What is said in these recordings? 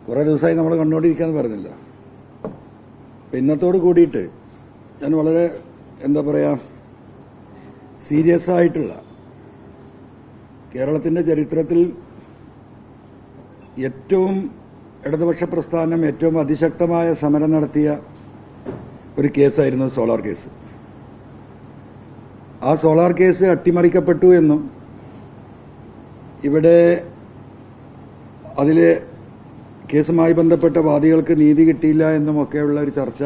കുറേ ദിവസമായി നമ്മൾ കണ്ടുകൊണ്ടിരിക്കുകയെന്ന് പറഞ്ഞില്ല. അപ്പം ഇന്നത്തോട് കൂടിയിട്ട് ഞാൻ വളരെ എന്താ പറയുക സീരിയസ് ആയിട്ടുള്ള കേരളത്തിൻ്റെ ചരിത്രത്തിൽ ഏറ്റവും ഇടതുപക്ഷ പ്രസ്ഥാനം ഏറ്റവും അതിശക്തമായ സമരം നടത്തിയ ഒരു കേസായിരുന്നു സോളാർ കേസ്. ആ സോളാർ കേസ് അട്ടിമറിക്കപ്പെട്ടു എന്നും ഇവിടെ അതിലെ കേസുമായി ബന്ധപ്പെട്ട വാദികൾക്ക് നീതി കിട്ടിയില്ല എന്നുമൊക്കെയുള്ള ഒരു ചർച്ച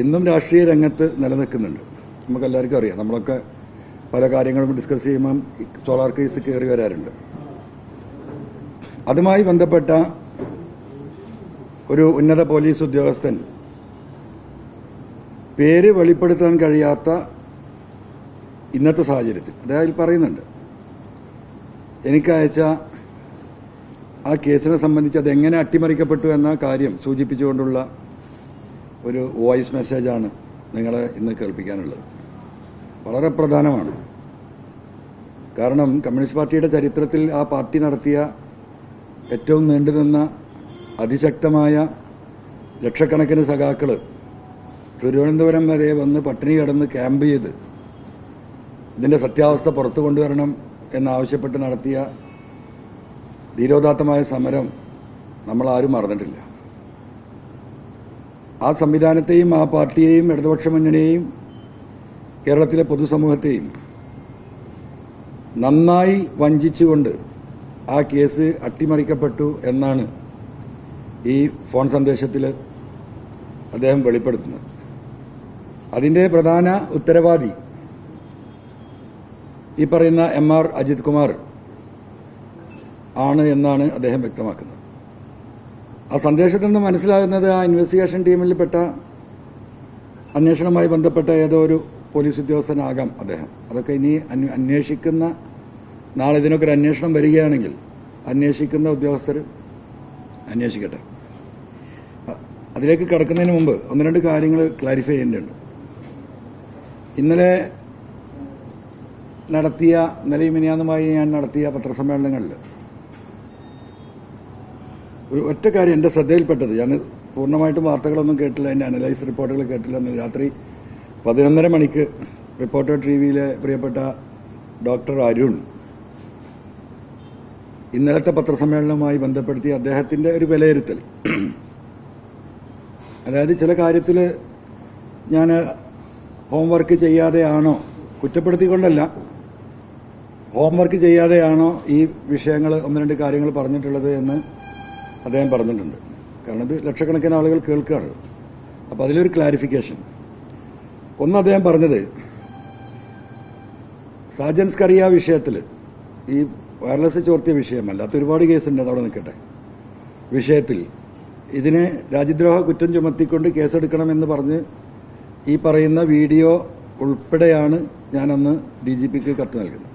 ഇന്നും രാഷ്ട്രീയ രംഗത്ത് നിലനിൽക്കുന്നുണ്ട്. നമുക്കെല്ലാവർക്കും അറിയാം. നമ്മളൊക്കെ പല കാര്യങ്ങളും ഡിസ്കസ് ചെയ്യുമ്പം സോളാർ കേസ് കയറി വരാറുണ്ട്. അതുമായി ബന്ധപ്പെട്ട ഒരു ഉന്നത പോലീസ് ഉദ്യോഗസ്ഥൻ പേര് വെളിപ്പെടുത്താൻ കഴിയാത്ത ഇന്നത്തെ സാഹചര്യത്തിൽ അദ്ദേഹം പറയുന്നുണ്ട്, എനിക്കയച്ച ആ കേസിനെ സംബന്ധിച്ച് അതെങ്ങനെ അട്ടിമറിക്കപ്പെട്ടു എന്ന കാര്യം സൂചിപ്പിച്ചുകൊണ്ടുള്ള ഒരു വോയിസ് മെസ്സേജാണ് നിങ്ങളെ ഇന്ന് കേൾപ്പിക്കാനുള്ളത്. വളരെ പ്രധാനമാണ്. കാരണം കമ്മ്യൂണിസ്റ്റ് പാർട്ടിയുടെ ചരിത്രത്തിൽ ആ പാർട്ടി നടത്തിയ ഏറ്റവും നീണ്ടുനിന്ന അതിശക്തമായ ലക്ഷക്കണക്കിന് സഖാക്കൾ തിരുവനന്തപുരം വരെ വന്ന് പട്ടിണി കിടന്ന് ക്യാമ്പ് ചെയ്ത് ഇതിൻ്റെ സത്യാവസ്ഥ പുറത്തു കൊണ്ടുവരണം എന്നാവശ്യപ്പെട്ട് നടത്തിയ ധീരോദാത്തമായ സമരം നമ്മളാരും മറന്നിട്ടില്ല. ആ സംവിധാനത്തെയും ആ പാർട്ടിയെയും ഇടതുപക്ഷ മുന്നണിയെയും കേരളത്തിലെ പൊതുസമൂഹത്തെയും നന്നായി വഞ്ചിച്ചുകൊണ്ട് ആ കേസ് അട്ടിമറിക്കപ്പെട്ടു എന്നാണ് ഈ ഫോൺ സന്ദേശത്തിൽ അദ്ദേഹം വെളിപ്പെടുത്തുന്നത്. അതിൻ്റെ പ്രധാന ഉത്തരവാദി ഈ പറയുന്ന MR അജിത് കുമാർ ആണ് എന്നാണ് അദ്ദേഹം വ്യക്തമാക്കുന്നത്. ആ സന്ദേശത്തിൽ നിന്ന് മനസ്സിലാകുന്നത് ആ ഇൻവെസ്റ്റിഗേഷൻ ടീമിൽപ്പെട്ട അന്വേഷണവുമായി ബന്ധപ്പെട്ട ഏതോ ഒരു പോലീസ് ഉദ്യോഗസ്ഥനാകാം അദ്ദേഹം. അതൊക്കെ ഇനി അന്വേഷിക്കുന്ന നാളെ ഇതിനൊക്കെ ഒരു അന്വേഷണം വരികയാണെങ്കിൽ അന്വേഷിക്കുന്ന ഉദ്യോഗസ്ഥർ അന്വേഷിക്കട്ടെ. അതിലേക്ക് കടക്കുന്നതിന് മുമ്പ് ഒന്ന് രണ്ട് കാര്യങ്ങൾ ക്ലാരിഫൈ ചെയ്യേണ്ടതുണ്ട്. ഇന്നലെയും മിനിയാന്നുമായി ഞാൻ നടത്തിയ പത്രസമ്മേളനങ്ങളിൽ ഒരു ഒറ്റ കാര്യം എൻ്റെ ശ്രദ്ധയിൽപ്പെട്ടത്, ഞാൻ പൂർണ്ണമായിട്ടും വാർത്തകളൊന്നും കേട്ടില്ല, എൻ്റെ അനലൈസ് റിപ്പോർട്ടുകൾ കേട്ടില്ല. രാത്രി 11:30 മണിക്ക് റിപ്പോർട്ടർ TVയിലെ പ്രിയപ്പെട്ട ഡോക്ടർ അരുൺ ഇന്നലത്തെ പത്രസമ്മേളനവുമായി ബന്ധപ്പെടുത്തി അദ്ദേഹത്തിൻ്റെ ഒരു വിലയിരുത്തൽ, അതായത് ചില കാര്യത്തിൽ ഞാൻ ഹോംവർക്ക് ചെയ്യാതെയാണോ, കുറ്റപ്പെടുത്തിക്കൊണ്ടല്ല, ഹോംവർക്ക് ചെയ്യാതെയാണോ ഈ വിഷയങ്ങൾ ഒന്ന് രണ്ട് കാര്യങ്ങൾ പറഞ്ഞിട്ടുള്ളത് എന്ന് അദ്ദേഹം പറഞ്ഞിട്ടുണ്ട്. കാരണം ഇത് ലക്ഷക്കണക്കിന് ആളുകൾ കേൾക്കുകയാണ്. അപ്പോൾ അതിലൊരു ക്ലാരിഫിക്കേഷൻ. ഒന്ന്, അദ്ദേഹം പറഞ്ഞത് സാജൻ സ്കറിയ വിഷയത്തിൽ, ഈ വയർലെസ് ചോർത്തിയ വിഷയമല്ലാത്ത ഒരുപാട് കേസുണ്ട്, അതവിടെ നിൽക്കട്ടെ, വിഷയത്തിൽ ഇതിനെ രാജ്യദ്രോഹ കുറ്റം ചുമത്തിക്കൊണ്ട് കേസെടുക്കണമെന്ന് പറഞ്ഞ് ഈ പറയുന്ന വീഡിയോ ഉൾപ്പെടെയാണ് ഞാനന്ന് DGPക്ക് കത്ത് നൽകുന്നത്.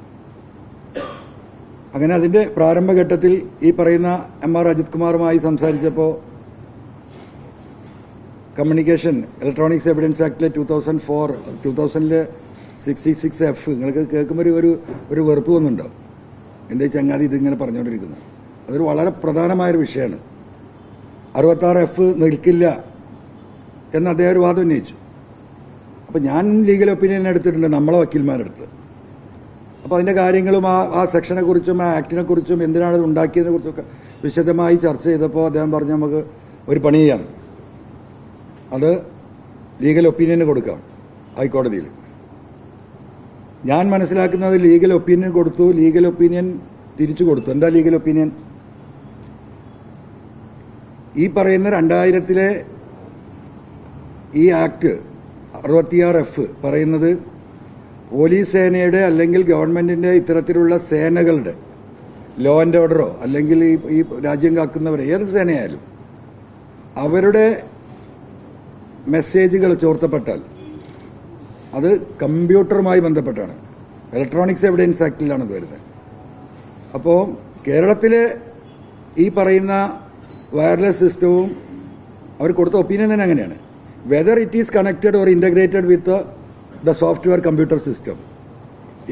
അങ്ങനെ അതിൻ്റെ പ്രാരംഭഘട്ടത്തിൽ ഈ പറയുന്ന MR അജിത് കുമാറുമായി സംസാരിച്ചപ്പോൾ കമ്മ്യൂണിക്കേഷൻ ഇലക്ട്രോണിക്സ് എവിഡൻസ് ആക്ടിലെ 2000 66F നിങ്ങൾക്ക് കേൾക്കുമ്പോൾ ഒരു വെറുപ്പ് വന്നുണ്ടാവും. എന്താ ചങ്ങാതി ഇതിങ്ങനെ പറഞ്ഞുകൊണ്ടിരിക്കുന്നത്. അതൊരു വളരെ പ്രധാനമായൊരു വിഷയമാണ്. 66F നിൽക്കില്ല എന്ന് അദ്ദേഹം ഒരു വാദം ഉന്നയിച്ചു. അപ്പോൾ ഞാൻ ലീഗൽ ഒപ്പീനിയൻ എടുത്തിട്ടുണ്ട്, നമ്മളെ വക്കീൽമാരെടുത്ത്. അപ്പോൾ അതിൻ്റെ കാര്യങ്ങളും ആ സെക്ഷനെ കുറിച്ചും ആ ആക്ടിനെ കുറിച്ചും എന്തിനാണ് ഇത് ഉണ്ടാക്കിയതിനെ കുറിച്ചൊക്കെ വിശദമായി ചർച്ച ചെയ്തപ്പോൾ അദ്ദേഹം പറഞ്ഞു, നമുക്ക് ഒരു പണി ചെയ്യാം, അത് ലീഗൽ ഒപ്പീനിയന് കൊടുക്കാം ഹൈക്കോടതിയിൽ. ഞാൻ മനസ്സിലാക്കുന്നത് ലീഗൽ ഒപ്പീനിയൻ കൊടുത്തു, ലീഗൽ ഒപ്പീനിയൻ തിരിച്ചു കൊടുത്തു. എന്താ ലീഗൽ ഒപ്പീനിയൻ? ഈ പറയുന്ന 2000 ഈ ആക്ട് 66F പറയുന്നത് പോലീസ് സേനയുടെ അല്ലെങ്കിൽ ഗവൺമെൻറ്റിൻ്റെ ഇത്തരത്തിലുള്ള സേനകളുടെ ലോ ആൻഡ് ഓർഡറോ അല്ലെങ്കിൽ ഈ രാജ്യം കാക്കുന്നവരെ ഏത് സേനയായാലും അവരുടെ മെസ്സേജുകൾ ചോർത്തപ്പെട്ടാൽ അത് കമ്പ്യൂട്ടറുമായി ബന്ധപ്പെട്ടാണ്, ഇലക്ട്രോണിക്സ് എവിഡൻസ് ആക്ടിലാണ് വരുന്നത്. അപ്പോൾ കേരളത്തിലെ ഈ പറയുന്ന വയർലെസ് സിസ്റ്റവും അവർ കൊടുത്ത ഒപ്പീനിയൻ തന്നെ അങ്ങനെയാണ്. Whether it is connected or integrated with the software computer system,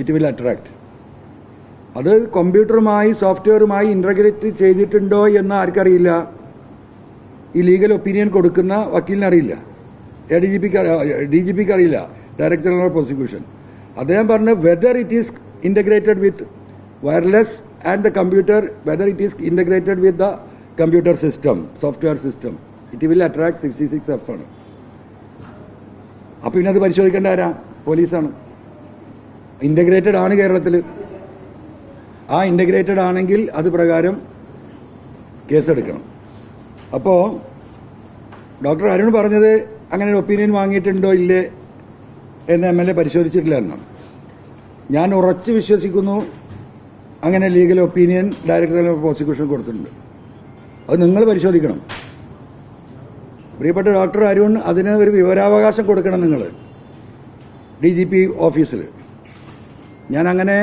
it will attract. അത് കമ്പ്യൂട്ടറുമായി സോഫ്റ്റ്വെയറുമായി ഇൻ്റഗ്രേറ്റ് ചെയ്തിട്ടുണ്ടോ എന്ന് ആർക്കറിയില്ല. ഈ ലീഗൽ ഒപ്പീനിയൻ കൊടുക്കുന്ന വക്കീലിന് അറിയില്ല, DGPക്ക് അറിയില്ല, ഡയറക്ടർ ജനറൽ ഓഫ് പ്രോസിക്യൂഷൻ. അദ്ദേഹം പറഞ്ഞു whether it is integrated with wireless and the computer, whether it is integrated with the computer system, software system, it will attract 66F ആണ്. അപ്പോൾ പിന്നെ അത് പരിശോധിക്കേണ്ട ആരാ? പോലീസാണ്. ഇൻ്റഗ്രേറ്റഡ് ആണ് കേരളത്തിൽ. ആ ഇൻ്റഗ്രേറ്റഡ് ആണെങ്കിൽ അത് പ്രകാരം കേസെടുക്കണം. അപ്പോൾ ഡോക്ടർ അരുൺ പറഞ്ഞത് അങ്ങനെ ഒരു ഒപ്പീനിയൻ വാങ്ങിയിട്ടുണ്ടോ ഇല്ലേ എന്ന് MLA പരിശോധിച്ചിട്ടില്ല എന്നാണ്. ഞാൻ ഉറച്ച് വിശ്വസിക്കുന്നു അങ്ങനെ legal opinion director general of prosecution കൊടുത്തിട്ടുണ്ട്. അത് നിങ്ങൾ പരിശോധിക്കണം. പ്രിയപ്പെട്ട ഡോക്ടർ അരുൺ, അതിന് ഒരു വിവരാവകാശം കൊടുക്കണം നിങ്ങൾ DGP ഓഫീസിൽ. ഞാൻ അങ്ങനെ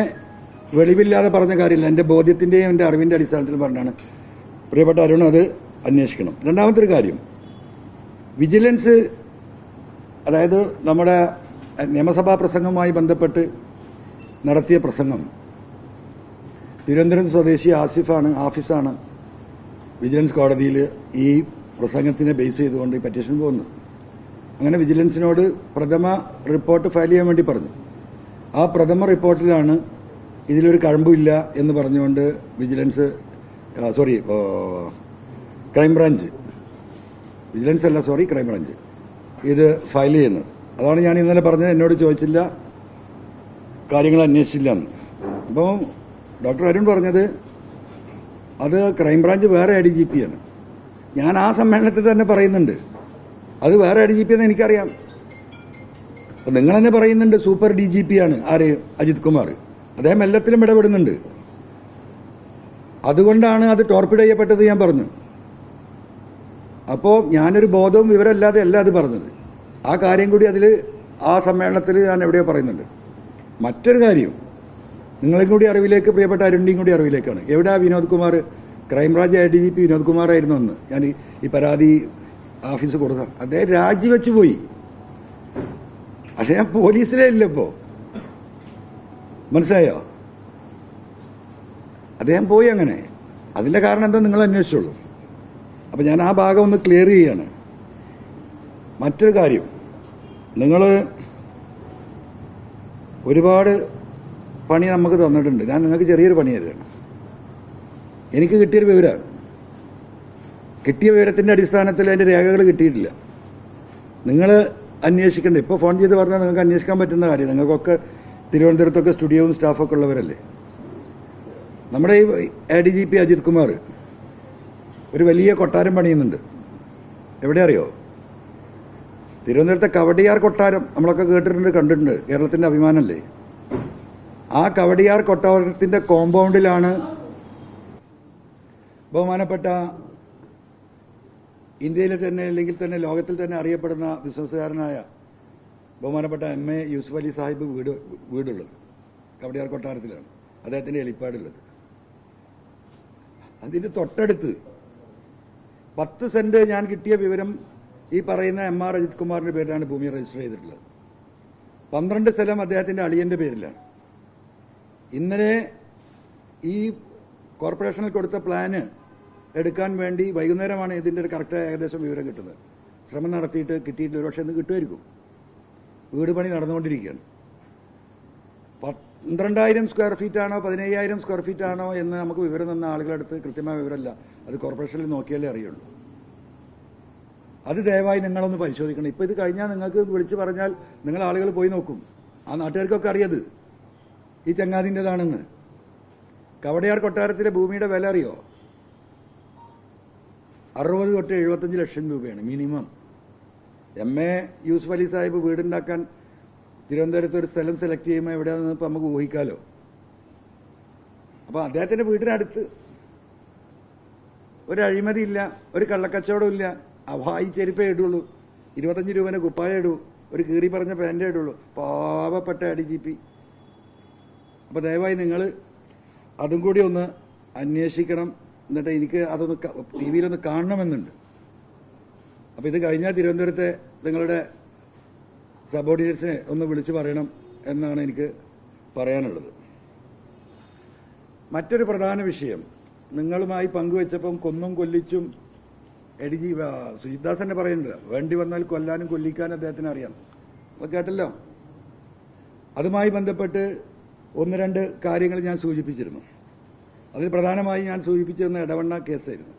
വെളിവില്ലാതെ പറഞ്ഞ കാര്യമില്ല, എൻ്റെ ബോധ്യത്തിൻ്റെയും എൻ്റെ അറിവിൻ്റെ അടിസ്ഥാനത്തിൽ പറഞ്ഞാണ്. പ്രിയപ്പെട്ട അരുൺ അത് അന്വേഷിക്കണം. രണ്ടാമത്തെ ഒരു കാര്യം, വിജിലൻസ്, അതായത് നമ്മുടെ നിയമസഭാ പ്രസംഗവുമായി ബന്ധപ്പെട്ട് നടത്തിയ പ്രസംഗം, തിരുവനന്തപുരം സ്വദേശി ആഫീസാണ് വിജിലൻസ് കോടതിയിൽ ഈ പ്രസംഗത്തിനെ ബേസ് ചെയ്തുകൊണ്ട് ഈ പെറ്റീഷൻ പോകുന്നത്. അങ്ങനെ വിജിലൻസിനോട് പ്രഥമ റിപ്പോർട്ട് ഫയൽ ചെയ്യാൻ വേണ്ടി പറഞ്ഞു. ആ പ്രഥമ റിപ്പോർട്ടിലാണ് ഇതിലൊരു കഴമ്പില്ല എന്ന് പറഞ്ഞുകൊണ്ട് ക്രൈംബ്രാഞ്ച് ഇത് ഫയൽ ചെയ്യുന്നത്. അതാണ് ഞാൻ ഇന്നലെ പറഞ്ഞത്, എന്നോട് ചോദിച്ചില്ല, കാര്യങ്ങൾ അന്വേഷിച്ചില്ല എന്ന്. അപ്പോൾ ഡോക്ടർ അരുൺ പറഞ്ഞത് അത് ക്രൈംബ്രാഞ്ച് വേറെ DGP ആണ്. ഞാൻ ആ സമ്മേളനത്തിൽ തന്നെ പറയുന്നുണ്ട് അത് വേറെ DGP എന്ന് എനിക്കറിയാം. അപ്പം നിങ്ങൾ തന്നെ പറയുന്നുണ്ട് സൂപ്പർ DGP ആണ് ആര്? അജിത് കുമാർ. അദ്ദേഹം എല്ലാത്തിലും ഇടപെടുന്നുണ്ട്. അതുകൊണ്ടാണ് അത് ടോർപ്പിഡ് ചെയ്യപ്പെട്ടത് ഞാൻ പറഞ്ഞു. അപ്പോൾ ഞാനൊരു ബോധവും വിവരമില്ലാതെ അല്ല അത് പറഞ്ഞത്. ആ കാര്യം കൂടി ആ സമ്മേളനത്തിൽ ഞാൻ എവിടെയോ പറയുന്നുണ്ട്. മറ്റൊരു കാര്യം നിങ്ങളെയും കൂടി അറിവിലേക്ക്, പ്രിയപ്പെട്ട അരുണിൻ്റെയും കൂടി അറിവിലേക്കാണ്. എവിടെയാ വിനോദ് കുമാർ? ക്രൈംബ്രാഞ്ച് DGP വിനോദ് കുമാറായിരുന്നു അന്ന് ഞാൻ ഈ പരാതി ഓഫീസ് കൊടുത്ത. അദ്ദേഹം രാജിവെച്ച് പോയി. അദ്ദേഹം പോലീസിലേ ഇല്ല ഇപ്പോൾ, മനസ്സിലായോ? അദ്ദേഹം പോയി. അങ്ങനെ അതിൻ്റെ കാരണം എന്താ നിങ്ങൾ അന്വേഷിച്ചോളൂ. അപ്പം ഞാൻ ആ ഭാഗം ഒന്ന് ക്ലിയർ ചെയ്യാണ്. മറ്റൊരു കാര്യം, നിങ്ങൾ ഒരുപാട് പണി നമുക്ക് തന്നിട്ടുണ്ട്. ഞാൻ നിങ്ങൾക്ക് ചെറിയൊരു പണി തരാണ്. എനിക്ക് കിട്ടിയൊരു വിവരമാണ്. കിട്ടിയ വിവരത്തിൻ്റെ അടിസ്ഥാനത്തിൽ അതിൻ്റെ രേഖകൾ കിട്ടിയിട്ടില്ല. നിങ്ങൾ അന്വേഷിക്കണ്ടേ? ഇപ്പോൾ ഫോൺ ചെയ്ത് പറഞ്ഞാൽ നിങ്ങൾക്ക് അന്വേഷിക്കാൻ പറ്റുന്ന കാര്യം. നിങ്ങൾക്കൊക്കെ തിരുവനന്തപുരത്തൊക്കെ സ്റ്റുഡിയോവും സ്റ്റാഫൊക്കെ ഉള്ളവരല്ലേ. നമ്മുടെ ഈ DGP അജിത് കുമാർ ഒരു വലിയ കൊട്ടാരം പണിയുന്നുണ്ട്. എവിടെ അറിയോ? തിരുവനന്തപുരത്തെ കവടിയാർ കൊട്ടാരം നമ്മളൊക്കെ കേട്ടിട്ടുണ്ട്, കണ്ടിട്ടുണ്ട്. കേരളത്തിൻ്റെ അഭിമാനമല്ലേ. ആ കവടിയാർ കൊട്ടാരത്തിൻ്റെ കോമ്പൗണ്ടിലാണ് ബഹുമാനപ്പെട്ട ഇന്ത്യയിലെ തന്നെ അല്ലെങ്കിൽ തന്നെ ലോകത്തിൽ തന്നെ അറിയപ്പെടുന്ന ബിസിനസ്സുകാരനായ ബഹുമാനപ്പെട്ട MA യൂസുഫ് അലി സാഹിബ് വീടുള്ളത്. കവടിയാർ കൊട്ടാരത്തിലാണ് അദ്ദേഹത്തിൻ്റെ ഹെലിപ്പാഡുള്ളത്. അതിൻ്റെ തൊട്ടടുത്ത് 10 സെന്റ് ഞാൻ കിട്ടിയ വിവരം ഈ പറയുന്ന MR അജിത് കുമാറിൻ്റെ പേരിലാണ് ഭൂമി രജിസ്റ്റർ ചെയ്തിട്ടുള്ളത്. 12 സ്ഥലം അദ്ദേഹത്തിൻ്റെ അളിയൻ്റെ പേരിലാണ്. ഇന്നലെ ഈ കോർപ്പറേഷനിൽ കൊടുത്ത പ്ലാന് എടുക്കാൻ വേണ്ടി വൈകുന്നേരമാണ് ഇതിൻ്റെ ഒരു കറക്റ്റ് ഏകദേശം വിവരം കിട്ടുന്നത്. ശ്രമം നടത്തിയിട്ട് കിട്ടിയിട്ടില്ല. ഒരുപക്ഷെ ഇന്ന് കിട്ടുമായിരിക്കും. വീട് പണി നടന്നുകൊണ്ടിരിക്കുകയാണ്. 12,000 സ്ക്വയർ ഫീറ്റാണോ 15,000 സ്ക്വയർ ഫീറ്റാണോ എന്ന് നമുക്ക് വിവരം തന്ന ആളുകളുടെ അടുത്ത് കൃത്യമായ വിവരമല്ല. അത് കോർപ്പറേഷനിൽ നോക്കിയാലേ അറിയുള്ളൂ. അത് ദയവായി നിങ്ങളൊന്ന് പരിശോധിക്കണം. ഇപ്പോൾ ഇത് കഴിഞ്ഞാൽ നിങ്ങൾക്ക് വിളിച്ച് പറഞ്ഞാൽ നിങ്ങൾ ആളുകൾ പോയി നോക്കും. ആ നാട്ടുകാർക്കൊക്കെ അറിയത് ഈ ചങ്ങാതിൻ്റെതാണെന്ന്. കവടിയാർ കൊട്ടാരത്തിലെ ഭൂമിയുടെ വില അറിയോ? 60 തൊട്ട് 75 ലക്ഷം രൂപയാണ് മിനിമം. MA യൂസുഫ് അലി സാഹിബ് വീടുണ്ടാക്കാൻ തിരുവനന്തപുരത്ത് ഒരു സ്ഥലം സെലക്ട് ചെയ്യുമ്പോൾ എവിടെയാണെന്ന് ഇപ്പോൾ നമുക്ക് ഊഹിക്കാമല്ലോ. അപ്പോൾ അദ്ദേഹത്തിൻ്റെ വീടിനടുത്ത് ഒരു അഴിമതിയില്ല, ഒരു കള്ളക്കച്ചവടം ഇല്ല. ഈ ചെരുപ്പേ ഇടുള്ളൂ, 25 രൂപേൻ്റെ കുപ്പായ ഇടൂ, ഒരു കീറി പറഞ്ഞ പാൻറ്റേ ഇടുള്ളൂ. പാവപ്പെട്ട DGP. അപ്പോൾ ദയവായി നിങ്ങൾ അതും കൂടി ഒന്ന് അന്വേഷിക്കണം. എന്നിട്ട് എനിക്ക് അതൊന്ന് TV യിലൊന്ന് കാണണമെന്നുണ്ട്. അപ്പോൾ ഇത് കഴിഞ്ഞാൽ തിരുവനന്തപുരത്തെ നിങ്ങളുടെ സബോർഡിനേറ്റ്സിനെ ഒന്ന് വിളിച്ച് പറയണം എന്നാണ് എനിക്ക് പറയാനുള്ളത്. മറ്റൊരു പ്രധാന വിഷയം നിങ്ങളുമായി പങ്കുവെച്ചപ്പം കൊന്നും കൊല്ലിച്ചും എഡിജി സുജിദാസ് തന്നെ പറയുന്നുണ്ട്, വേണ്ടി വന്നാൽ കൊല്ലാനും കൊല്ലിക്കാനും അദ്ദേഹത്തിന് അറിയാം. അപ്പോൾ കേട്ടല്ലോ. അതുമായി ബന്ധപ്പെട്ട് ഒന്ന് രണ്ട് കാര്യങ്ങൾ ഞാൻ സൂചിപ്പിച്ചിരുന്നു. അതിൽ പ്രധാനമായി ഞാൻ സൂചിപ്പിച്ചിരുന്ന എടവണ്ണ കേസായിരുന്നു.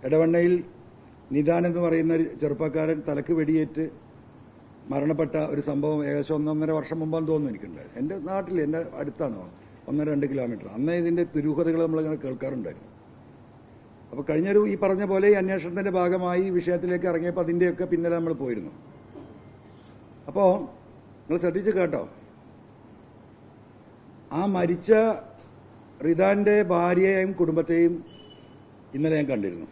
എടവണ്ണയിൽ നിദാൻ എന്ന് പറയുന്ന ഒരു ചെറുപ്പക്കാരൻ തലക്ക് വെടിയേറ്റ് മരണപ്പെട്ട ഒരു സംഭവം ഏകദേശം 1.5 വർഷം മുമ്പാന്ന് തോന്നുന്നു എനിക്കുണ്ടായി. എൻ്റെ നാട്ടിൽ, എൻ്റെ അടുത്താണ്, 1-2 കിലോമീറ്റർ. അന്ന് ഇതിൻ്റെ ദുരൂഹതകൾ നമ്മളിങ്ങനെ കേൾക്കാറുണ്ടായിരുന്നു. അപ്പോൾ കഴിഞ്ഞൊരു ഈ പറഞ്ഞ പോലെ ഈ അന്വേഷണത്തിൻ്റെ ഭാഗമായി ഈ വിഷയത്തിലേക്ക് ഇറങ്ങിയപ്പോൾ അതിൻ്റെയൊക്കെ പിന്നാലെ നമ്മൾ പോയിരുന്നു. അപ്പോൾ നിങ്ങൾ ശ്രദ്ധിച്ച് കേട്ടോ, ആ മരിച്ച റിദാന്റെ ഭാര്യയെയും കുടുംബത്തെയും ഇന്നലെ ഞാൻ കണ്ടിരുന്നു.